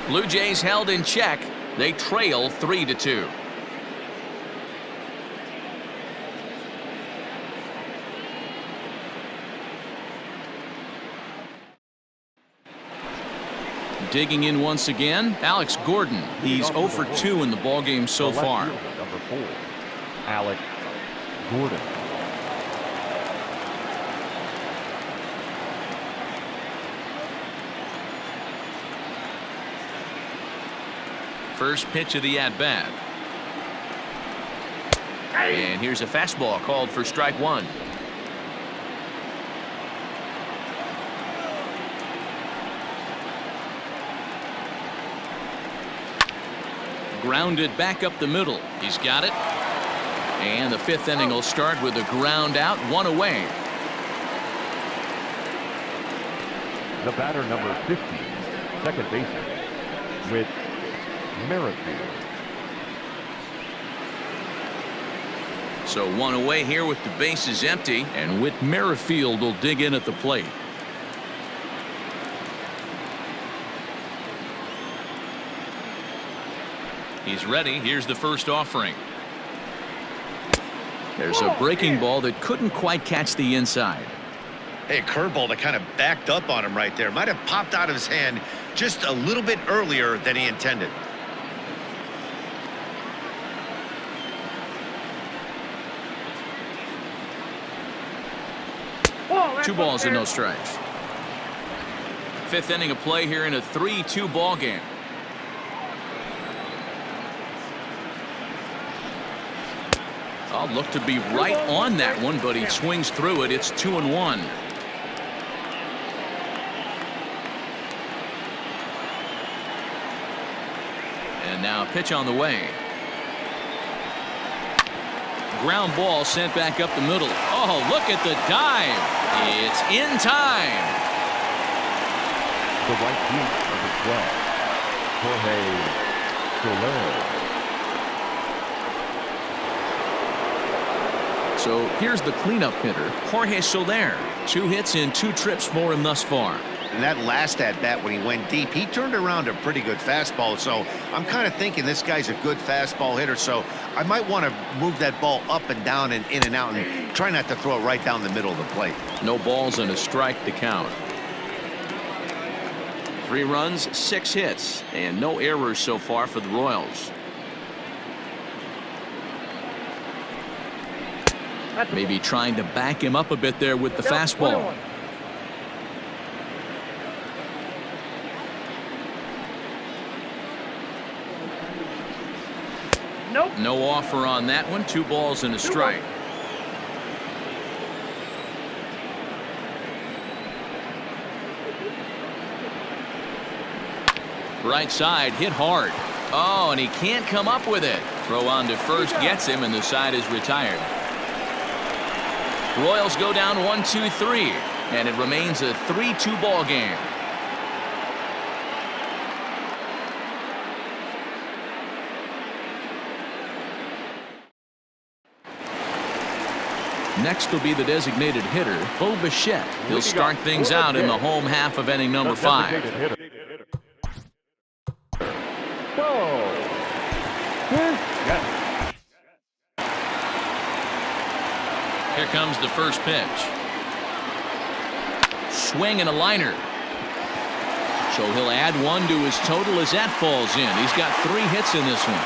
Speaker 1: Blue Jays held in check. They trail 3-2. Digging in once again, Alex Gordon. He's 0 for 2 in the ballgame so far.
Speaker 3: Number 4, Alex Gordon.
Speaker 1: First pitch of the at-bat. And here's a fastball called for strike 1. Grounded back up the middle. He's got it. And the 5th inning will start with a ground out, 1 away.
Speaker 3: The batter, number 50, second baseman, with Merrifield.
Speaker 1: So 1 away here with the bases empty, and Whit Merrifield will dig in at the plate. He's ready. Here's the first offering. There's a breaking ball that couldn't quite catch the inside.
Speaker 2: Hey, curveball that kind of backed up on him right there. Might have popped out of his hand just a little bit earlier than he intended.
Speaker 1: Two balls and no strikes. 5th inning of play here in a 3-2 ball game. I'll look to be right on that one, but he swings through it. It's 2-1. And now a pitch on the way. Ground ball sent back up the middle. Oh, look at the dive. It's in time.
Speaker 3: the right field, number 12, Jorge Soler.
Speaker 1: So here's the cleanup hitter, Jorge Soler. 2 hits in 2 trips for him thus far.
Speaker 2: And that last at-bat when he went deep, he turned around a pretty good fastball. So I'm kind of thinking this guy's a good fastball hitter. So I might want to move that ball up and down and in and out and try not to throw it right down the middle of the plate.
Speaker 1: No balls and a strike to count. 3 runs, 6 hits, and no errors so far for the Royals. Maybe trying to back him up a bit there with the fastball.
Speaker 5: Nope.
Speaker 1: No offer on that one. 2 balls and a strike. Right side hit hard. Oh, and he can't come up with it. Throw on to first gets him, and the side is retired. Royals go down 1-2-3, and it remains a 3-2 ball game. Next will be the designated hitter, Bo Bichette. He'll start things out in the home half of inning number 5. Here comes the first pitch. Swing and a liner. So he'll add 1 to his total as that falls in. He's got 3 hits in this one.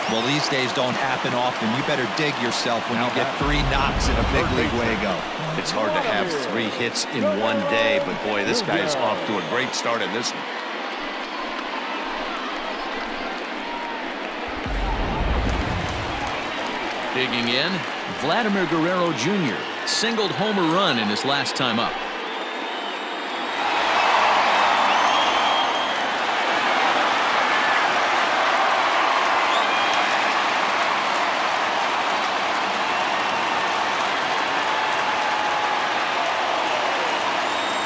Speaker 4: Well, these days don't happen often. You better dig yourself when you get 3 knocks in a big league way to go.
Speaker 2: It's hard to have 3 hits in one day, but boy, this guy is off to a great start in this one.
Speaker 1: Digging in, Vladimir Guerrero Jr. singled homer run in his last time up.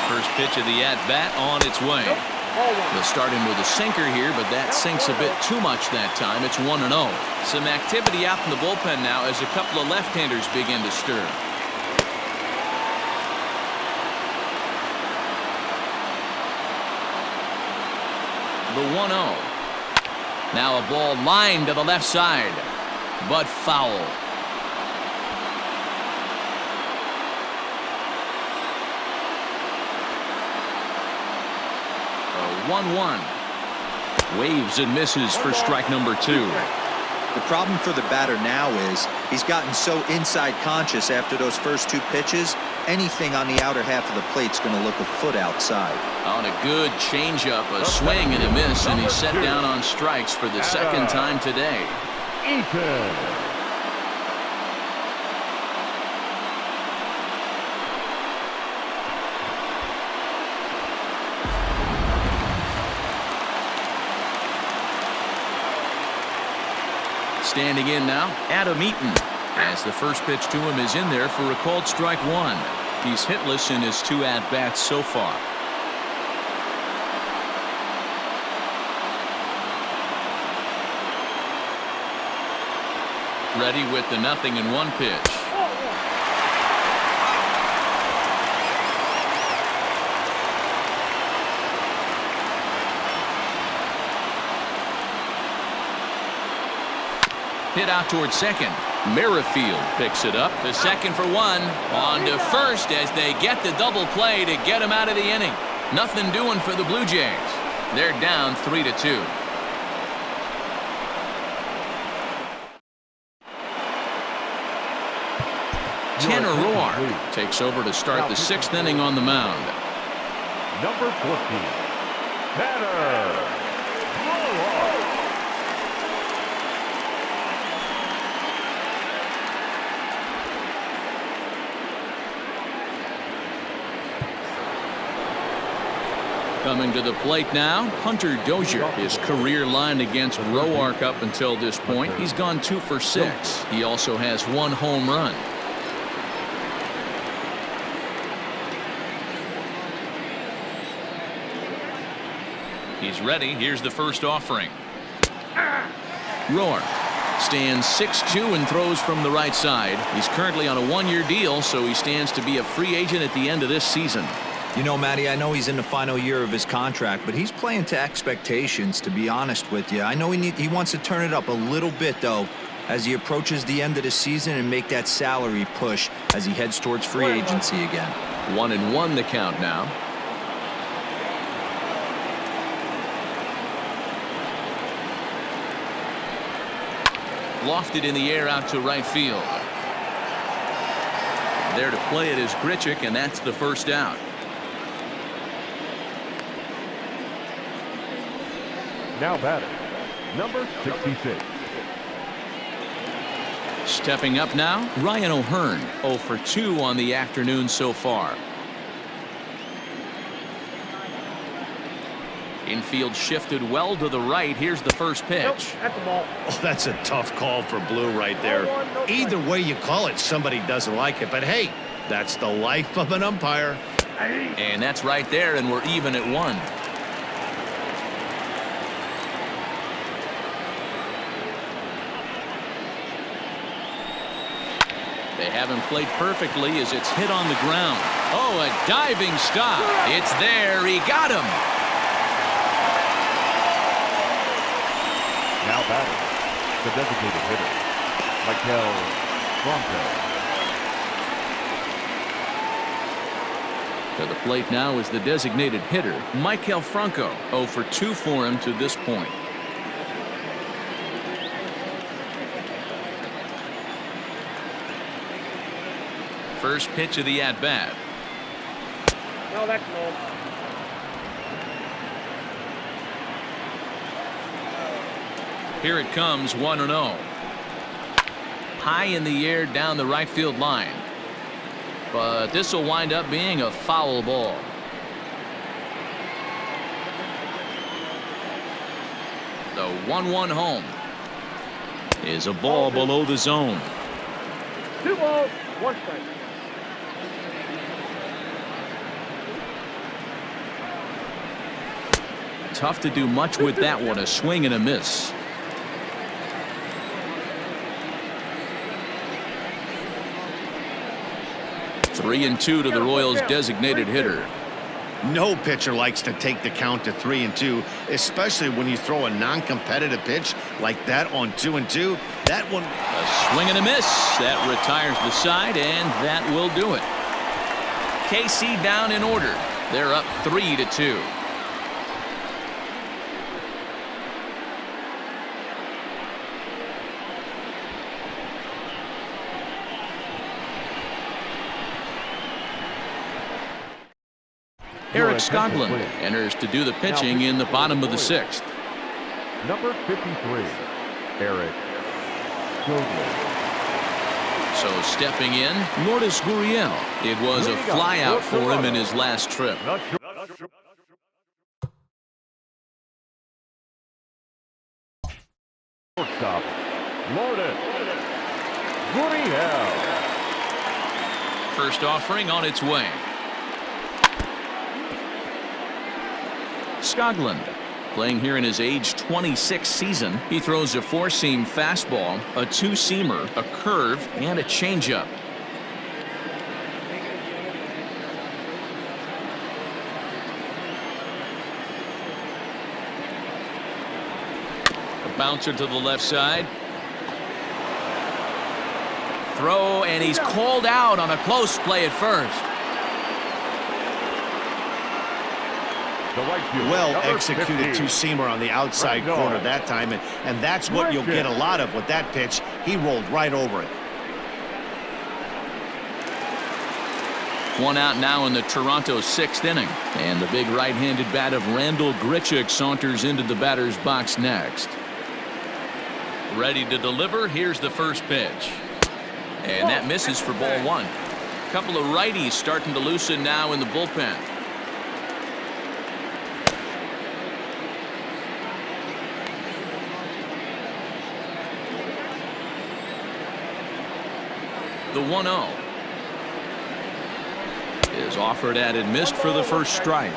Speaker 1: First pitch of the at-bat on its way. They'll start him with a sinker here, but that sinks a bit too much that time. It's 1-0. Some activity out in the bullpen now as a couple of left-handers begin to stir. The 1-0. Now a ball lined to the left side, but foul. A 1-1. Waves and misses for strike number 2.
Speaker 4: The problem for the batter now is he's gotten so inside conscious after those first 2 pitches. Anything on the outer half of the plate's going to look a foot outside.
Speaker 1: On a good changeup, a swing and a miss, and he's set down on strikes for the second time today. Standing in now, Adam Eaton, as the first pitch to him is in there for a called strike 1. He's hitless in his 2 at-bats so far. Ready with the 0-1 pitch. Hit out towards second. Merrifield picks it up. The second for 1. On to first as they get the double play to get him out of the inning. Nothing doing for the Blue Jays. They're down 3-2. Tanner Roark takes over to start the 6th inning on the mound.
Speaker 3: Number 14, Tanner Roark.
Speaker 1: Coming to the plate now, Hunter Dozier. His career line against Roark up until this point, he's gone 2 for 6. He also has 1 home run. He's ready. Here's the first offering. Roark stands 6'2" and throws from the right side. He's currently on a one-year deal, so he stands to be a free agent at the end of this season.
Speaker 4: You know, Matty, I know he's in the final year of his contract, but he's playing to expectations, to be honest with you. I know he wants to turn it up a little bit, though, as he approaches the end of the season and make that salary push as he heads towards free agency again.
Speaker 1: 1-1 the count now. Lofted in the air out to right field. There to play it is Grichuk, and that's the first out.
Speaker 3: Now batting, number 66.
Speaker 1: Stepping up now, Ryan O'Hearn, 0 for 2 on the afternoon so far. Infield shifted well to the right. Here's the first pitch.
Speaker 5: Nope, that's the ball.
Speaker 2: Oh, that's a tough call for Blue right there. Either way you call it, somebody doesn't like it. But hey, that's the life of an umpire.
Speaker 1: And that's right there, and we're even at 1. They haven't played perfectly as it's hit on the ground. Oh, a diving stop. It's there. He got him.
Speaker 3: Now batting, the designated hitter, Michael Franco.
Speaker 1: To the plate now is the designated hitter, Michael Franco. 0 for 2 for him to this point. First pitch of the at-bat.
Speaker 5: No, that's low.
Speaker 1: Here it comes, 1-0. High in the air down the right field line. But this will wind up being a foul ball. The 1-1 home is a ball below the zone.
Speaker 5: 2 balls, 1 strike.
Speaker 1: Tough to do much with that one. A swing and a miss. Three and 2 to the Royals' designated hitter.
Speaker 2: No pitcher likes to take the count to 3-2, especially when you throw a non-competitive pitch like that on 2-2. That one.
Speaker 1: A swing and a miss. That retires the side, and that will do it. KC down in order. They're up 3-2. Eric Skoglund enters to do the pitching in the bottom of the 6th.
Speaker 3: Number 53, Eric Skoglund.
Speaker 1: So stepping in, Lourdes Gurriel. It was a flyout for him in his last trip.
Speaker 3: Shortstop, Lourdes Gurriel.
Speaker 1: First offering on its way. Skoglund, playing here in his age 26 season. He throws a 4-seam fastball, a 2-seamer, a curve, and a changeup. A bouncer to the left side. Throw, and he's called out on a close play at first.
Speaker 2: Well executed 2-seamer on the outside corner that time, and that's what you'll get a lot of with that pitch. He rolled right over it.
Speaker 1: One out now in the Toronto 6th inning, and the big right-handed bat of Randall Grichuk saunters into the batter's box next. Ready to deliver. Here's the first pitch, and that misses for ball 1. A couple of righties starting to loosen now in the bullpen. The 1-0 is offered at and missed for the first strike.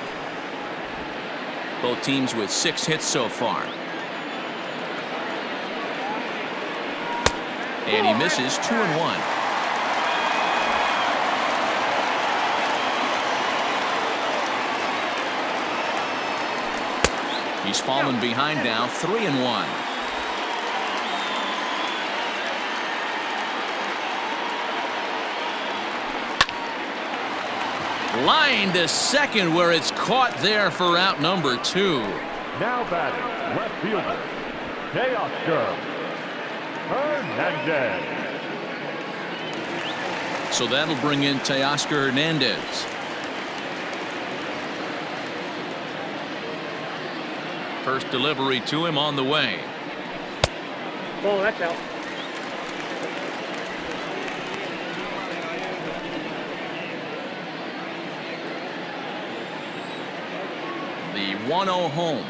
Speaker 1: Both teams with 6 hits so far. And he misses 2-1. He's fallen behind now, 3-1. Line to second where it's caught there for out number 2.
Speaker 3: Now batting, left fielder, Teoscar Hernandez.
Speaker 1: So that'll bring in Teoscar Hernandez. First delivery to him on the way.
Speaker 5: Oh, that's out.
Speaker 1: The 1-0 home.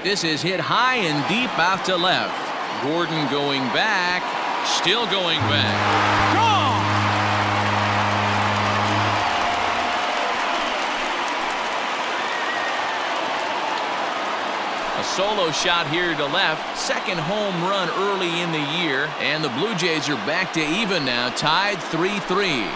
Speaker 1: This is hit high and deep out to left. Gordon going back. Still going back. Gone! A solo shot here to left. Second home run early in the year. And the Blue Jays are back to even now. Tied 3-3.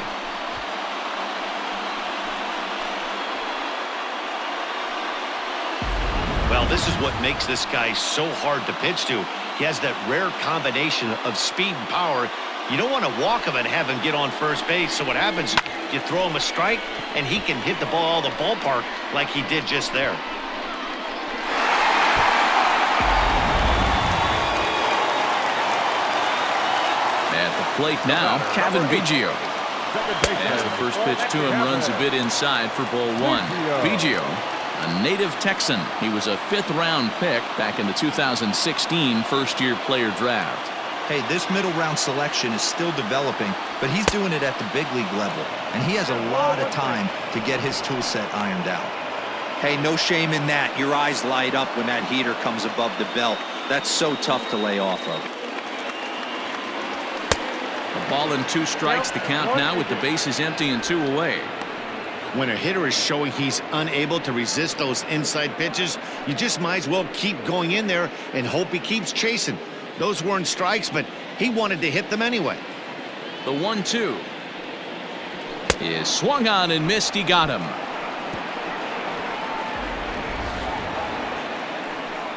Speaker 2: Well, this is what makes this guy so hard to pitch to. He has that rare combination of speed and power. You don't want to walk him and have him get on first base. So what happens, you throw him a strike, and he can hit the ball out of the ballpark like he did just there.
Speaker 1: At the plate now, Kevin Biggio. As the first pitch to him runs a bit inside for ball 1. Biggio, a native Texan. He was a 5th-round pick back in the 2016 first-year player draft.
Speaker 4: Hey, this middle-round selection is still developing, but he's doing it at the big league level, and he has a lot of time to get his tool set ironed out. Hey, no shame in that. Your eyes light up when that heater comes above the belt. That's so tough to lay off of.
Speaker 1: A ball and 2 strikes, the count now with the bases empty and 2 away.
Speaker 2: When a hitter is showing he's unable to resist those inside pitches, you just might as well keep going in there and hope he keeps chasing. Those weren't strikes, but he wanted to hit them anyway.
Speaker 1: The 1-2 is swung on and missed. He got him.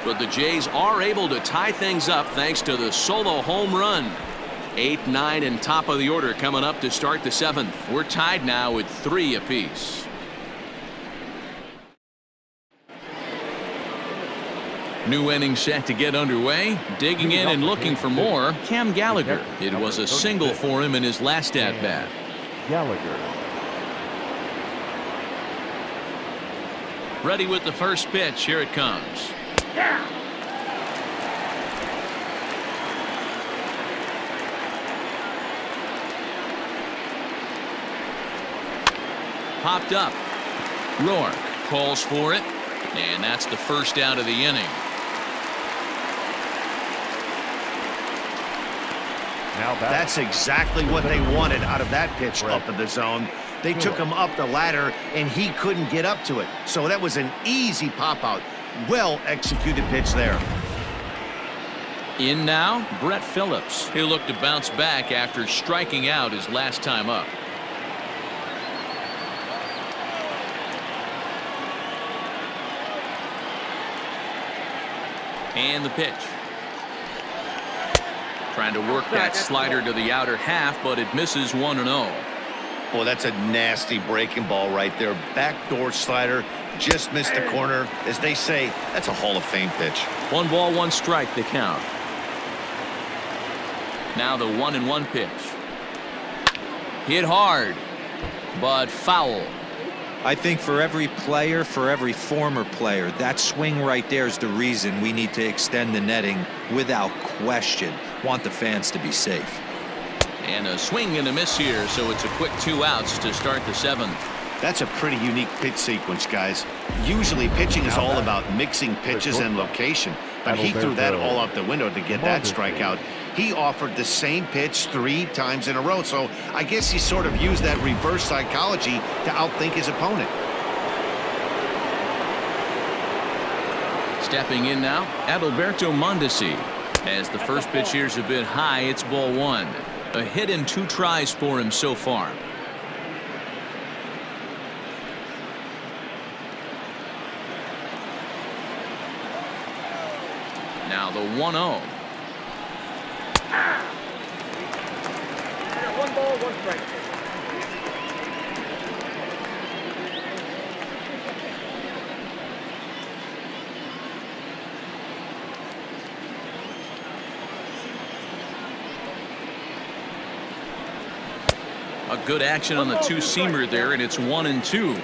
Speaker 1: But the Jays are able to tie things up thanks to the solo home run. 8, 9, and top of the order coming up to start the 7th. We're tied now with 3 apiece. New inning set to get underway. Digging in and looking for more, Cam Gallagher. It was a single for him in his last at-bat.
Speaker 3: Gallagher.
Speaker 1: Ready with the first pitch. Here it comes. Popped up. Roark calls for it, and that's the first out of the inning.
Speaker 3: Now
Speaker 2: That's exactly what they wanted out of that pitch up in the zone. They took him up the ladder, and he couldn't get up to it. So that was an easy pop-out. Well-executed pitch there.
Speaker 1: In now, Brett Phillips. He'll look to bounce back after striking out his last time up. And the pitch. Trying to work that slider to the outer half, but it misses 1-0.
Speaker 2: Oh, that's a nasty breaking ball right there. Backdoor slider, just missed the corner. As they say, that's a Hall of Fame pitch.
Speaker 1: 1 ball, 1 strike, the count. Now the 1-1 pitch. Hit hard, but foul.
Speaker 4: I think for every player, for every former player, that swing right there is the reason we need to extend the netting without question. Want the fans to be safe.
Speaker 1: And a swing and a miss here, so it's a quick 2 outs to start the 7th.
Speaker 2: That's a pretty unique pitch sequence, guys. Usually pitching is all about mixing pitches and location, but he threw that all out the window to get that strikeout. He offered the same pitch 3 times in a row, so I guess he sort of used that reverse psychology to outthink his opponent.
Speaker 1: Stepping in now, Adalberto Mondesi. As the first pitch here's a bit high, it's ball one. A hit in 2 tries for him so far. Now the 1-0.
Speaker 5: One ball, one strike.
Speaker 1: A good action on the 2-seamer there, and it's 1-2.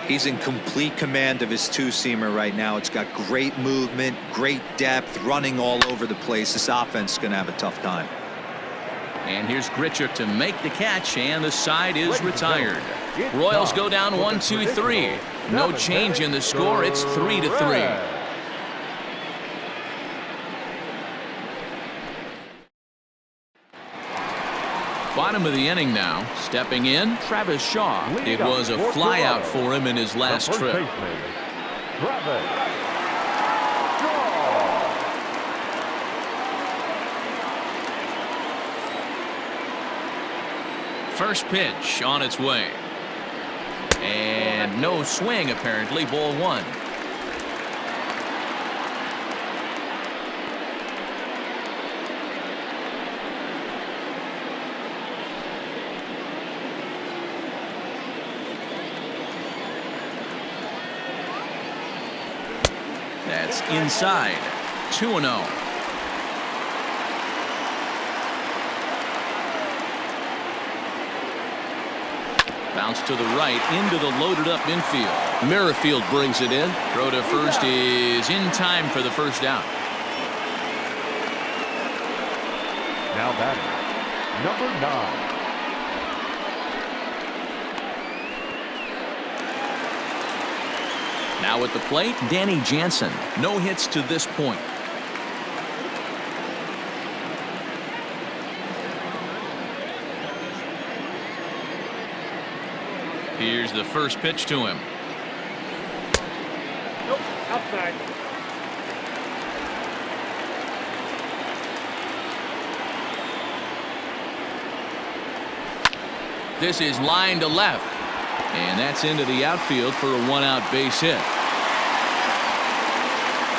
Speaker 4: He's in complete command of his 2-seamer right now. It's got great movement, great depth, running all over the place. This offense is going to have a tough time.
Speaker 1: And here's Grichuk to make the catch, and the side is retired. Royals go down 1-2-3. No change in the score. It's 3-3. Bottom of the inning now. Stepping in, Travis Shaw. It was a flyout for him in his last trip. First pitch on its way. And no swing, apparently. Ball one. That's inside. 2-0. Bounce to the right into the loaded up infield.
Speaker 6: Merrifield brings it in.
Speaker 1: Throw to first is in time for the first out.
Speaker 3: Now batting, number 9.
Speaker 1: Now at the plate, Danny Jansen. No hits to this point. Here's the first pitch to him.
Speaker 5: Nope, outside.
Speaker 1: This is line to left. And that's into the outfield for a 1-out base hit.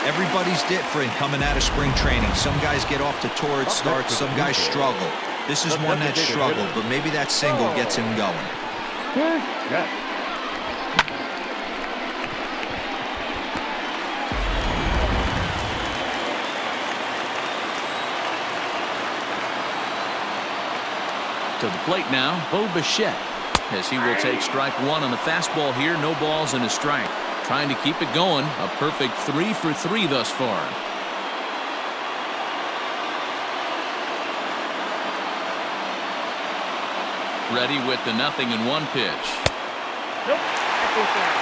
Speaker 4: Everybody's different coming out of spring training. Some guys get off to torrid starts, some guys struggle. This is one that struggled, but maybe that single gets him going.
Speaker 1: To the plate now, Bo Bichette. As he will take strike one on the fastball here. No balls and a strike. Trying to keep it going. A perfect 3 for 3 thus far. Ready with the 0-1 pitch.
Speaker 5: Nope, that's inside.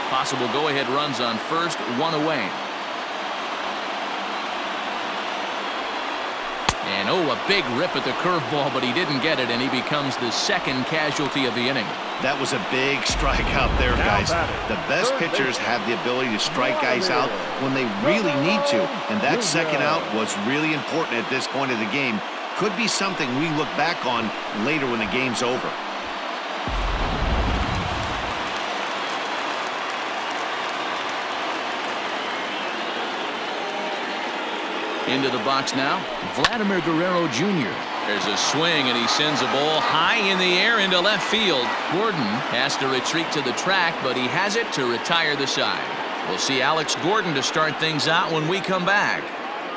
Speaker 1: Possible go-ahead runs on first, 1 away. And a big rip at the curveball, but he didn't get it, and he becomes the second casualty of the inning.
Speaker 2: That was a big strikeout there, guys. The best pitchers have the ability to strike guys out when they really need to, and that second out was really important at this point of the game. Could be something we look back on later when the game's over.
Speaker 1: Into the box now, Vladimir Guerrero Jr. There's a swing, and he sends a ball high in the air into left field. Gordon has to retreat to the track, but he has it to retire the side. We'll see Alex Gordon to start things out when we come back.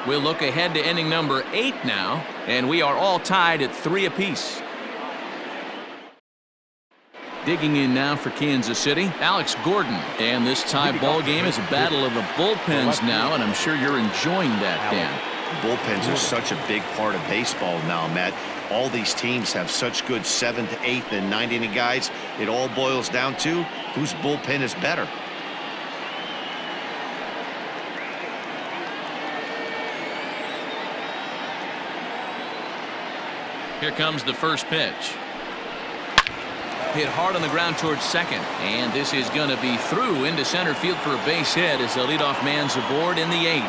Speaker 1: We'll look ahead to inning number 8 now, and we are all tied at 3 apiece. Digging in now for Kansas City, Alex Gordon. And this tie ball game is a battle of the bullpens now, and I'm sure you're enjoying that, Dan.
Speaker 2: Bullpens are such a big part of baseball now, Matt. All these teams have such good 7th, 8th, and 9th inning guys. It all boils down to whose bullpen is better.
Speaker 1: Here comes the first pitch. Hit hard on the ground towards second. And this is going to be through into center field for a base hit as the leadoff man's aboard in the 8th.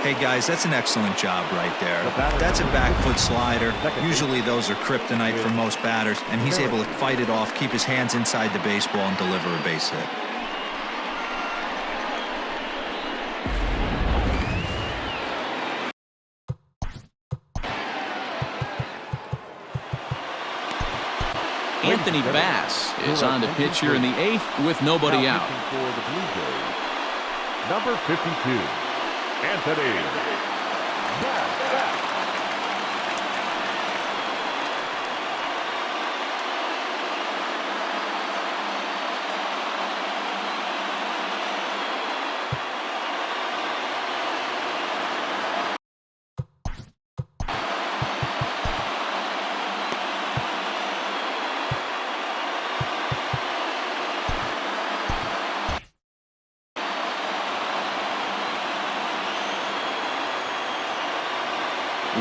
Speaker 4: Hey guys, that's an excellent job right there. That's a back foot slider. Usually those are kryptonite for most batters, and he's able to fight it off, keep his hands inside the baseball, and deliver a base hit.
Speaker 1: Anthony Bass is on the pitch here in the 8th with nobody out.
Speaker 3: For the Blue Jays, number 52, Anthony Bass.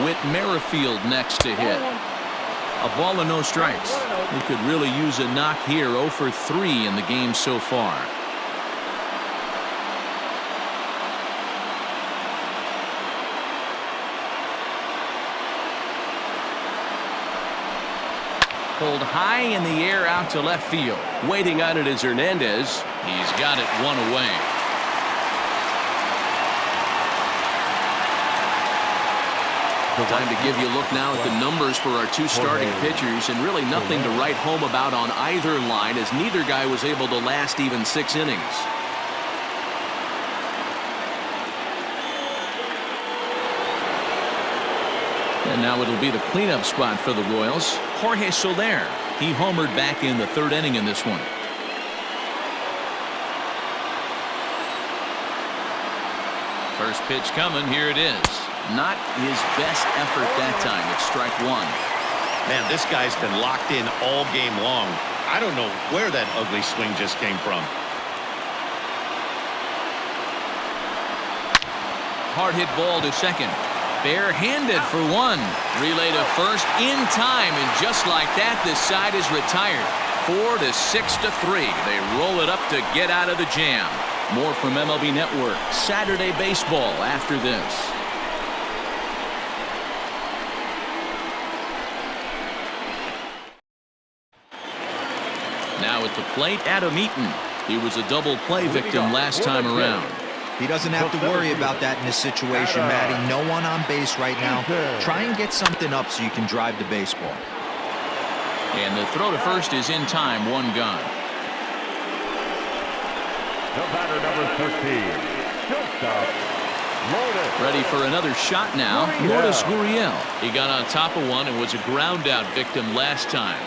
Speaker 1: With Merrifield next to hit. A ball and no strikes. He could really use a knock here. 0 for 3 in the game so far. Pulled high in the air out to left field.
Speaker 6: Waiting on it is Hernandez.
Speaker 1: He's got it one away. Time to give you a look now at the numbers for our two starting pitchers, and really nothing to write home about on either line, as neither guy was able to last even 6 innings. And now it'll be the cleanup spot for the Royals. Jorge Soler. He homered back in the 3rd inning in this one. First pitch coming. Here it is. Not his best effort that time. It's strike 1.
Speaker 2: Man, this guy's been locked in all game long. I don't know where that ugly swing just came from.
Speaker 1: Hard hit ball to second. Barehanded for 1. Relay to first in time, and just like that, this side is retired. 4 to 6 to 3. They roll it up to get out of the jam. More from MLB Network Saturday Baseball after this. Now at the plate, Adam Eaton. He was a double play victim last time around.
Speaker 4: He doesn't have to worry about that in this situation, Matty. No one on base right now. Try and get something up so you can drive the baseball.
Speaker 1: And the throw to first is in time. 1 gone.
Speaker 3: The batter, number 13, shortstop, Lourdes.
Speaker 1: Ready for another shot now. Lourdes Gurriel. He got on top of one and was a ground out victim last time.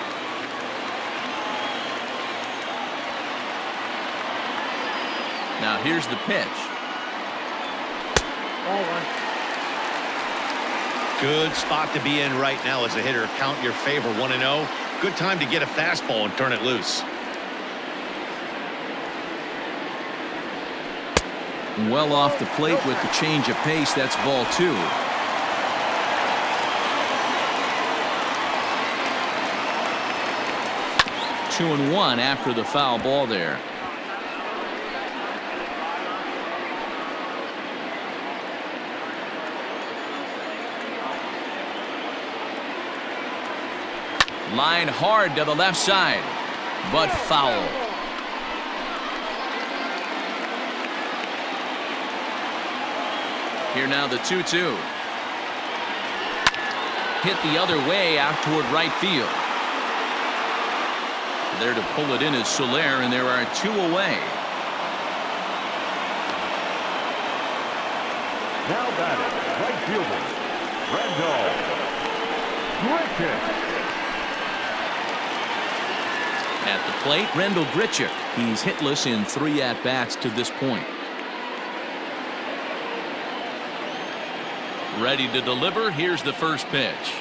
Speaker 1: Now here's the pitch.
Speaker 2: Good spot to be in right now as a hitter. Count your favor 1-0. Good time to get a fastball and turn it loose.
Speaker 1: Well off the plate with the change of pace. That's ball 2. Two and 1 after the foul ball there. Line hard to the left side, but foul. Here now the 2-2. Hit the other way out toward right field. There to pull it in is Soler, and there are 2 away.
Speaker 3: Now batting, right fielder, Rendell Grichuk.
Speaker 1: At the plate, Rendell Grichuk. He's hitless in 3 at-bats to this point. Ready to deliver. Here's the first pitch.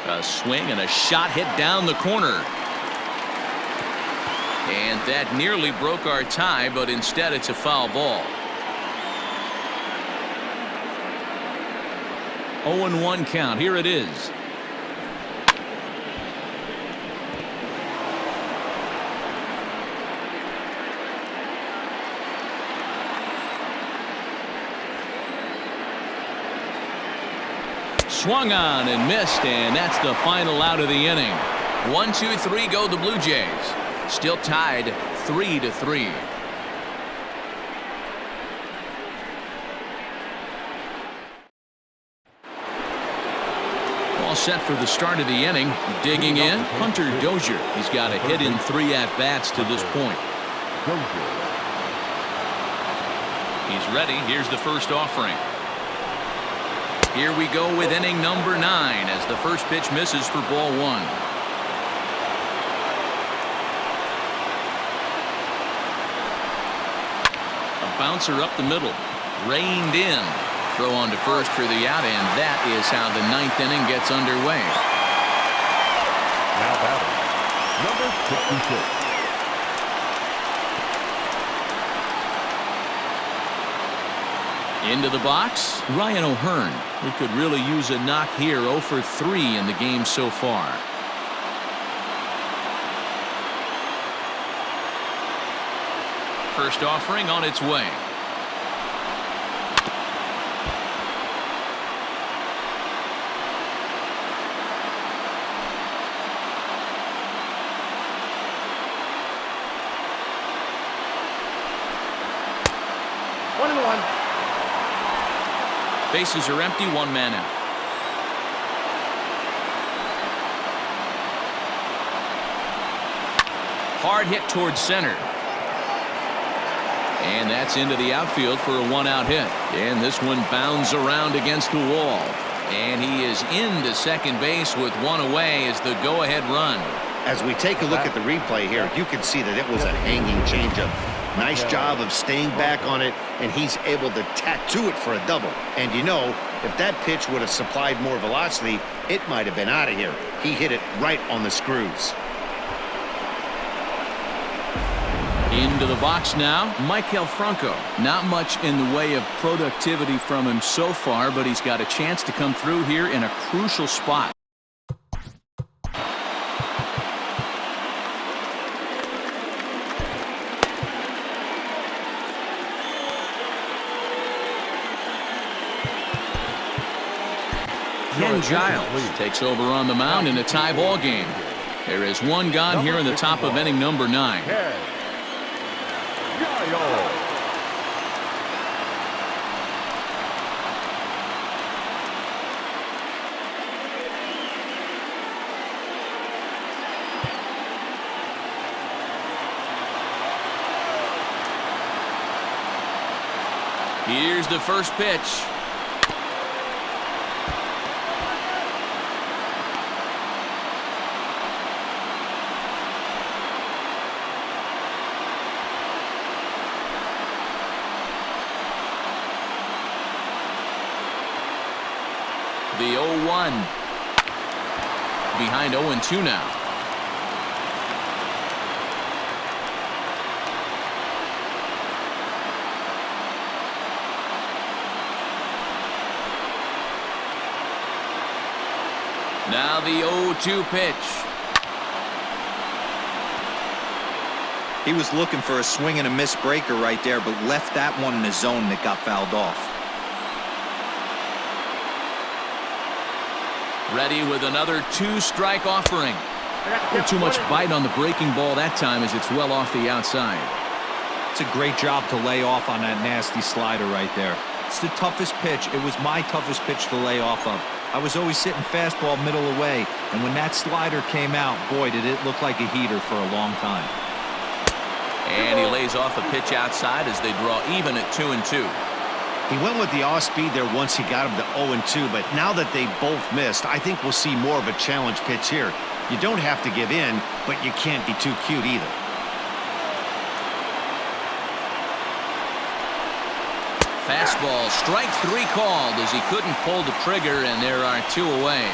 Speaker 1: A swing and a shot hit down the corner. And that nearly broke our tie, but instead it's a foul ball. 0-1 count. Here it is. Swung on and missed, and that's the final out of the inning. 1, 2, 3 go the Blue Jays. Still tied 3-3. All set for the start of the inning. Digging in, Hunter Dozier. He's got a hit in 3 at-bats to this point. He's ready. Here's the first offering. Here we go with inning number 9 as the first pitch misses for ball 1. A bouncer up the middle. Reined in. Throw on to first for the out, and that is how the 9th inning gets underway.
Speaker 3: Now batting, number 66.
Speaker 1: Into the box, Ryan O'Hearn. He could really use a knock here. 0 for 3 in the game so far. First offering on its way. Bases are empty, 1 man out. Hard hit towards center. And that's into the outfield for a 1-out hit. And this one bounds around against the wall. And he is into second base with 1 away as the go-ahead run.
Speaker 2: As we take a look at the replay here, you can see that it was a hanging changeup. Nice job of staying back on it, and he's able to tattoo it for a double. And you know, if that pitch would have supplied more velocity, it might have been out of here. He hit it right on the screws.
Speaker 1: Into the box now, Maikel Franco. Not much in the way of productivity from him so far, but he's got a chance to come through here in a crucial spot. Giles takes over on the mound in a tie ball game. There is 1 gone here in the top of inning number 9. Here's the first pitch. The 0-1. Behind 0-2 now. Now the 0-2 pitch.
Speaker 4: He was looking for a swing and a miss breaker right there, but left that one in the zone that got fouled off.
Speaker 1: Ready with another 2-strike offering. Too much bite on the breaking ball that time as it's well off the outside.
Speaker 4: It's a great job to lay off on that nasty slider right there. It's the toughest pitch. It was my toughest pitch to lay off of. I was always sitting fastball middle away, and when that slider came out, boy, did it look like a heater for a long time.
Speaker 1: And he lays off a pitch outside as they draw even at 2-2.
Speaker 2: He went with the off-speed there once he got him to 0-2, but now that they both missed, I think we'll see more of a challenge pitch here. You don't have to give in, but you can't be too cute either.
Speaker 1: Fastball, strike 3 called as he couldn't pull the trigger, and there are 2 away.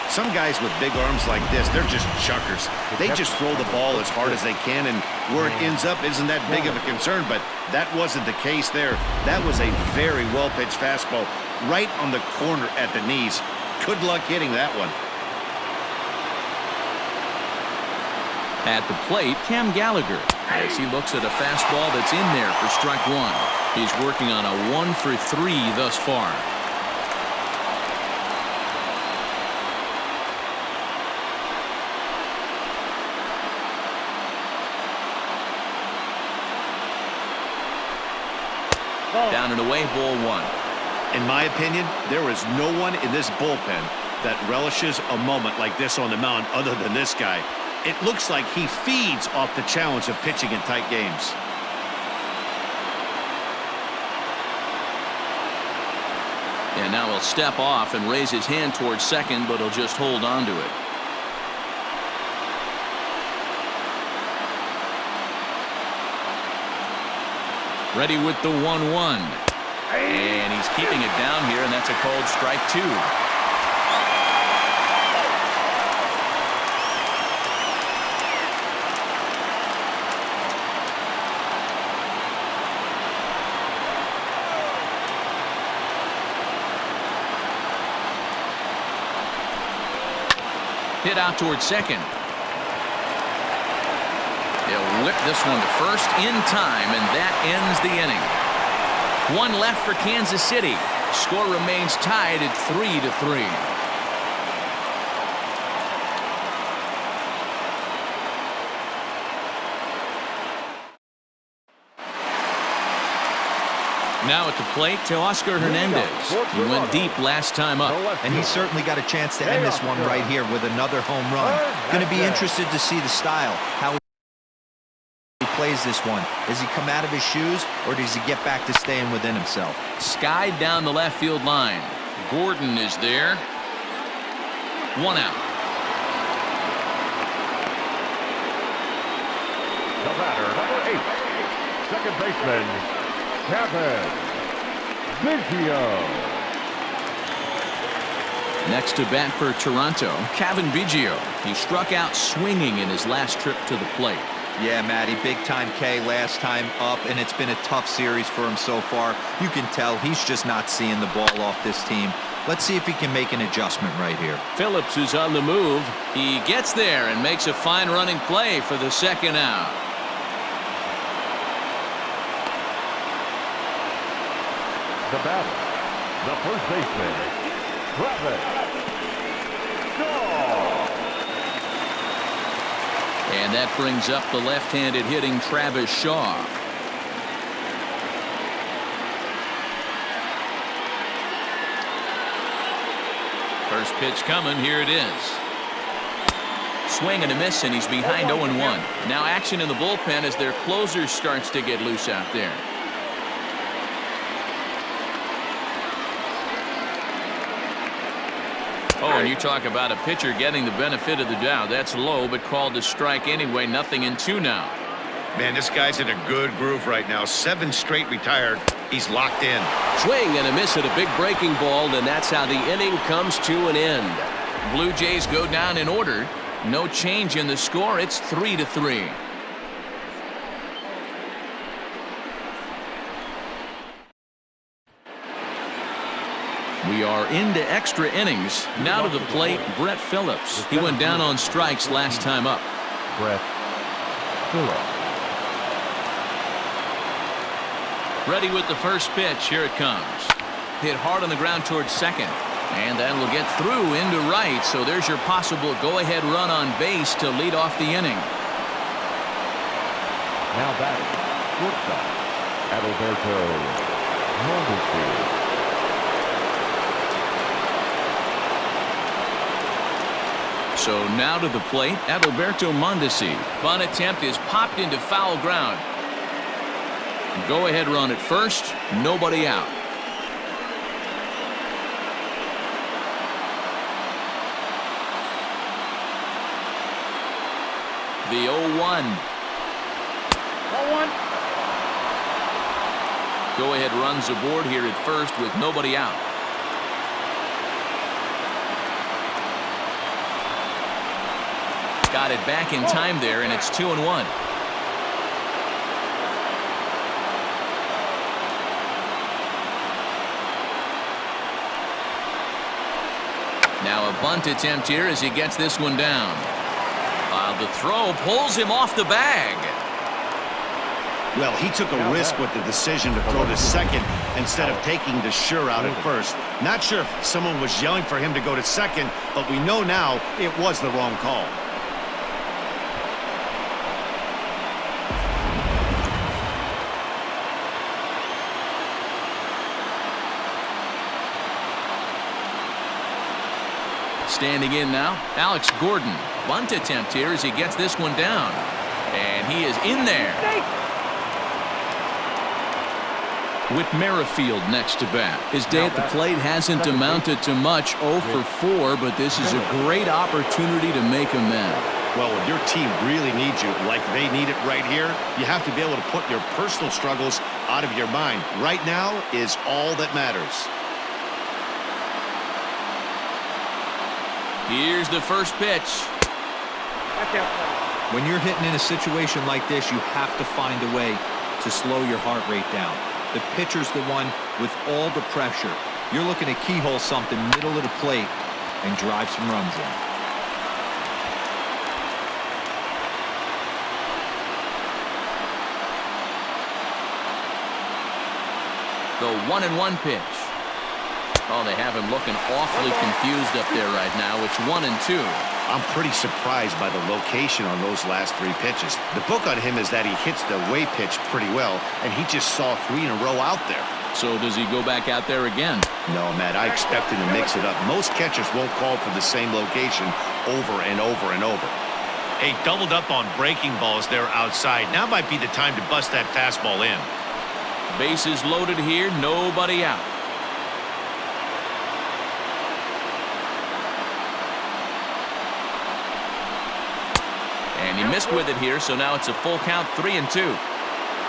Speaker 2: Some guys with big arms like this, they're just chuckers. They just throw the ball as hard as they can, and where it ends up isn't that big of a concern, but that wasn't the case there. That was a very well-pitched fastball. right on the corner at the knees. Good luck hitting that one.
Speaker 1: At the plate, Cam Gallagher, as he looks at a fastball that's in there for strike one. He's working on a 1 for 3 thus far. Down and away, ball 1.
Speaker 2: In my opinion, there is no one in this bullpen that relishes a moment like this on the mound other than this guy. It looks like he feeds off the challenge of pitching in tight games.
Speaker 1: And now he'll step off and raise his hand towards second, but he'll just hold on to it. Ready with the 1-1. And he's keeping it down here, and that's a called strike 2. Hit out towards second. They'll whip this one to first in time, and that ends the inning. One left for Kansas City. Score remains tied at 3-3. Now at the plate to Oscar Hernandez. He went deep last time up.
Speaker 4: And he certainly got a chance to end this one right here with another home run. Going to be interested to see the style, how he plays this one. Does he come out of his shoes, or does he get back to staying within himself?
Speaker 1: Skied down the left field line. Gordon is there. 1 out.
Speaker 3: The batter, number 8, second baseman, Kevin Biggio.
Speaker 1: Next to bat for Toronto, Kevin Biggio. He struck out swinging in his last trip to the plate.
Speaker 4: Yeah, Matty, big-time K last time up, and it's been a tough series for him so far. You can tell he's just not seeing the ball off this team. Let's see if he can make an adjustment right here.
Speaker 1: Phillips is on the move. He gets there and makes a fine running play for the second out.
Speaker 3: The batter, the first baseman, Trevor.
Speaker 1: And that brings up the left-handed hitting Travis Shaw. First pitch coming. Here it is. Swing and a miss, and he's behind 0-1. Now action in the bullpen as their closer starts to get loose out there. Oh, and you talk about a pitcher getting the benefit of the doubt. That's low, but called a strike anyway. 0-2 now.
Speaker 2: Man, this guy's in a good groove right now. 7 straight retired. He's locked in.
Speaker 6: Swing and a miss at a big breaking ball, and that's how the inning comes to an end.
Speaker 1: Blue Jays go down in order. No change in the score. It's 3-3. We are into extra innings. Now to the plate, Brett Phillips. He went down on strikes last time up.
Speaker 3: Brett Phillips.
Speaker 1: Ready with the first pitch. Here it comes. Hit hard on the ground towards second. And that will get through into right. So there's your possible go-ahead run on base to lead off the inning.
Speaker 3: Now batting, shortstop, Adalberto Montgomery.
Speaker 1: So now to the plate, Adalberto Mondesi. Bunt attempt is popped into foul ground. Go-ahead run at first, nobody out. The 0-1.
Speaker 5: 0-1.
Speaker 1: Go-ahead runs aboard here at first with nobody out. Got it back in time there, and it's 2-1. Now a bunt attempt here as he gets this one down. The throw pulls him off the bag.
Speaker 2: Well, he took a risk with the decision to throw to second instead of taking the sure out at first. Not sure if someone was yelling for him to go to second, but we know now it was the wrong call.
Speaker 1: Standing in now, Alex Gordon. Bunt attempt here as he gets this one down. And he is in there. With Merrifield next to bat. His day at the plate hasn't amounted to much, 0 for 4, but this is a great opportunity to make amends.
Speaker 2: Well, when your team really needs you, like they need it right here, you have to be able to put your personal struggles out of your mind. Right now is all that matters.
Speaker 1: Here's the first pitch.
Speaker 4: When you're hitting in a situation like this, you have to find a way to slow your heart rate down. The pitcher's the one with all the pressure. You're looking to keyhole something middle of the plate and drive some runs in.
Speaker 1: The 1-1 pitch. Oh, they have him looking awfully confused up there right now. It's 1-2.
Speaker 2: I'm pretty surprised by the location on those last 3 pitches. The book on him is that he hits the way pitch pretty well, and he just saw 3 in a row out there.
Speaker 1: So does he go back out there again?
Speaker 2: No, Matt, I expect him to mix it up. Most catchers won't call for the same location over and over and over. Hey, doubled up on breaking balls there outside. Now might be the time to bust that fastball in.
Speaker 1: Bases loaded here, nobody out. And he missed with it here, so now it's a full count, 3-2.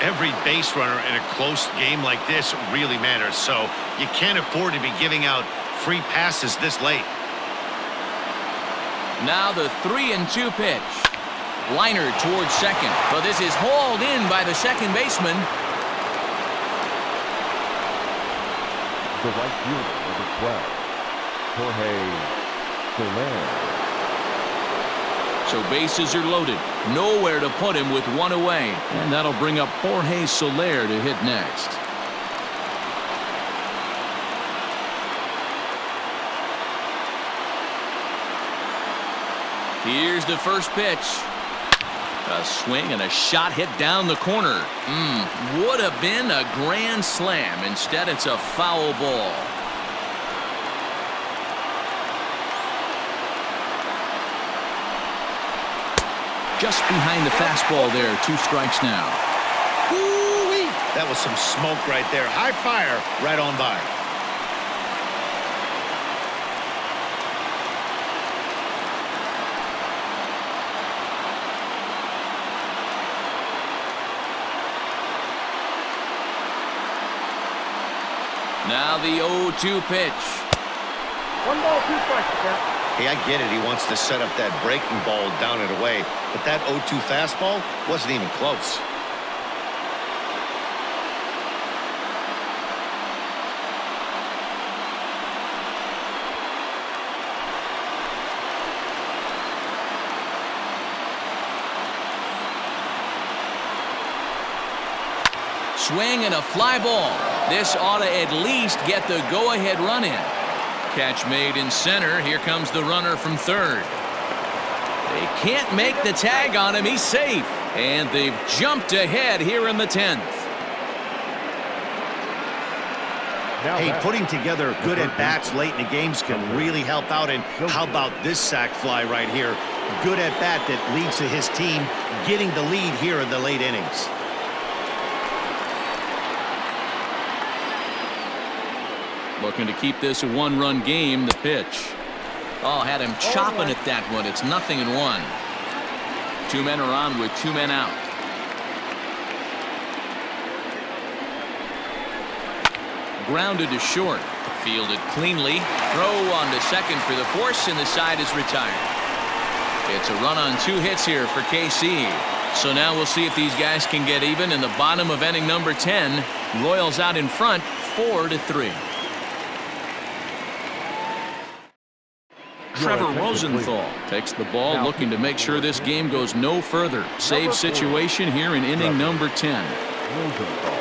Speaker 2: Every base runner in a close game like this really matters, so you can't afford to be giving out free passes this late.
Speaker 1: Now the 3-2 pitch. Liner towards second, but this is hauled in by the second baseman.
Speaker 3: The right fielder, number 12, Jorge Soler.
Speaker 1: So bases are loaded. Nowhere to put him with 1 away. And that'll bring up Jorge Soler to hit next. Here's the first pitch. A swing and a shot hit down the corner. Would have been a grand slam. Instead, it's a foul ball. Just behind the fastball there. 2 strikes now.
Speaker 2: Woo-wee. That was some smoke right there. High fire right on by.
Speaker 1: Now the 0-2 pitch.
Speaker 5: 1 ball, 2 strikes, sir.
Speaker 2: Hey, I get it. He wants to set up that breaking ball down and away, but that 0-2 fastball wasn't even close.
Speaker 1: Swing and a fly ball. This ought to at least get the go-ahead run in. Catch made in center. Here comes the runner from third. They can't make the tag on him. He's safe. And they've jumped ahead here in the 10th.
Speaker 2: Hey, putting together good at-bats late in the games can really help out. And how about this sac fly right here? Good at-bat that leads to his team getting the lead here in the late innings.
Speaker 1: Looking to keep this a 1-run game. The pitch. Oh, had him chopping at that one. It's 0-1. 2 men are on with 2 men out. Grounded to short. Fielded cleanly. Throw on to second for the force, and the side is retired. It's a run on 2 hits here for KC. So now we'll see if these guys can get even in the bottom of inning number 10. Royals out in front, 4-3. Trevor Rosenthal takes the ball, looking to make sure this game goes no further. Save situation here in inning number 10.
Speaker 3: Rosenthal.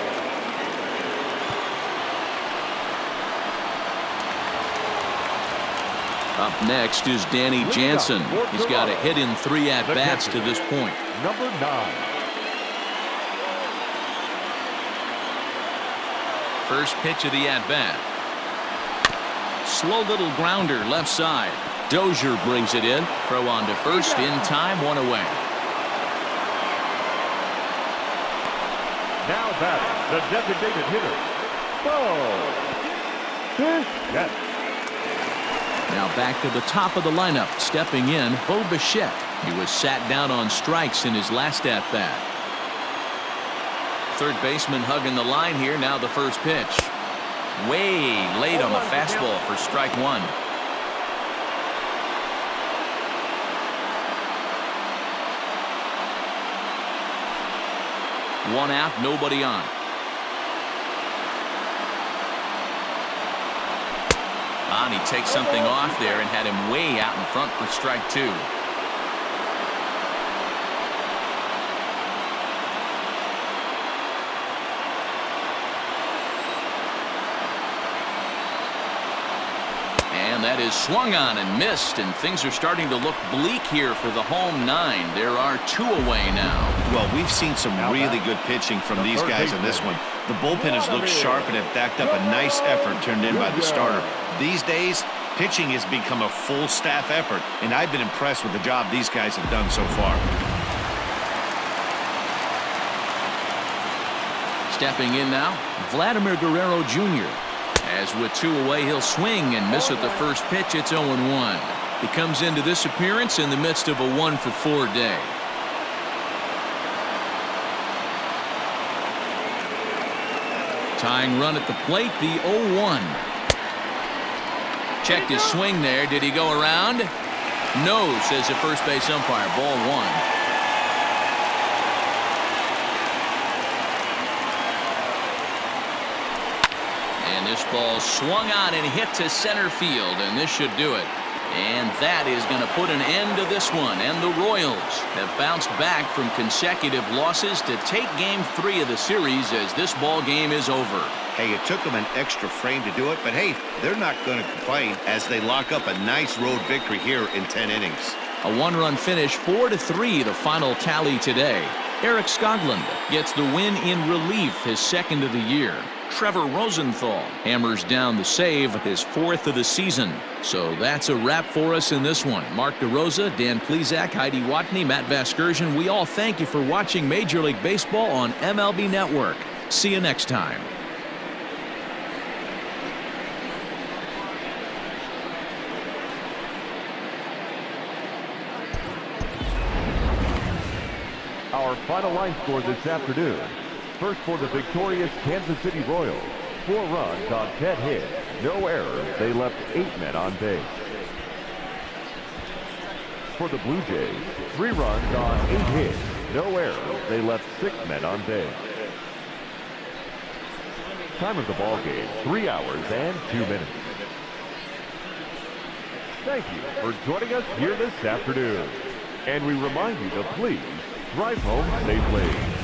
Speaker 1: Up next is Danny Jansen. He's got a hit in 3 at-bats to this point.
Speaker 3: Number 9.
Speaker 1: First pitch of the at-bat. Slow little grounder left side. Dozier brings it in. Throw on to first in time, 1 away.
Speaker 3: Now batting, the designated hitter, Bichette.
Speaker 1: Now back to the top of the lineup. Stepping in, Bichette. He was sat down on strikes in his last at-bat. Third baseman hugging the line here. Now the first pitch. Way late on the fastball for strike 1. One out, nobody on. And he takes something off there and had him way out in front for strike 2. And that is swung on and missed, and things are starting to look bleak here for the home 9. There are 2 away now.
Speaker 2: Well, we've seen some really good pitching from these guys in this one. The bullpen has looked sharp and have backed up a nice effort turned in by the starter. These days, pitching has become a full staff effort, and I've been impressed with the job these guys have done so far.
Speaker 1: Stepping in now, Vladimir Guerrero Jr. As with 2 away, he'll swing and miss at the first pitch. It's 0-1. He comes into this appearance in the midst of a 1-for-4 day. Tying run at the plate, the 0-1. Checked his swing there. Did he go around? No, says the first base umpire. Ball 1. This ball swung on and hit to center field, and this should do it. And that is going to put an end to this one. And the Royals have bounced back from consecutive losses to take Game 3 of the series as this ball game is over.
Speaker 2: Hey, it took them an extra frame to do it, but hey, they're not going to complain as they lock up a nice road victory here in 10 innings.
Speaker 1: A 1-run finish, 4-3, the final tally today. Eric Skoglund gets the win in relief, his 2nd of the year. Trevor Rosenthal hammers down the save, his 4th of the season. So that's a wrap for us in this one. Mark DeRosa, Dan Plesac, Heidi Watney, Matt Vasgersian, we all thank you for watching Major League Baseball on MLB Network. See you next time.
Speaker 3: Our final line score this afternoon. First for the victorious Kansas City Royals. 4 runs on 10 hits. No errors. They left 8 men on base. For the Blue Jays, 3 runs on 8 hits. No errors. They left 6 men on base. Time of the ball game, 3 hours and 2 minutes. Thank you for joining us here this afternoon. And we remind you to please drive home safely.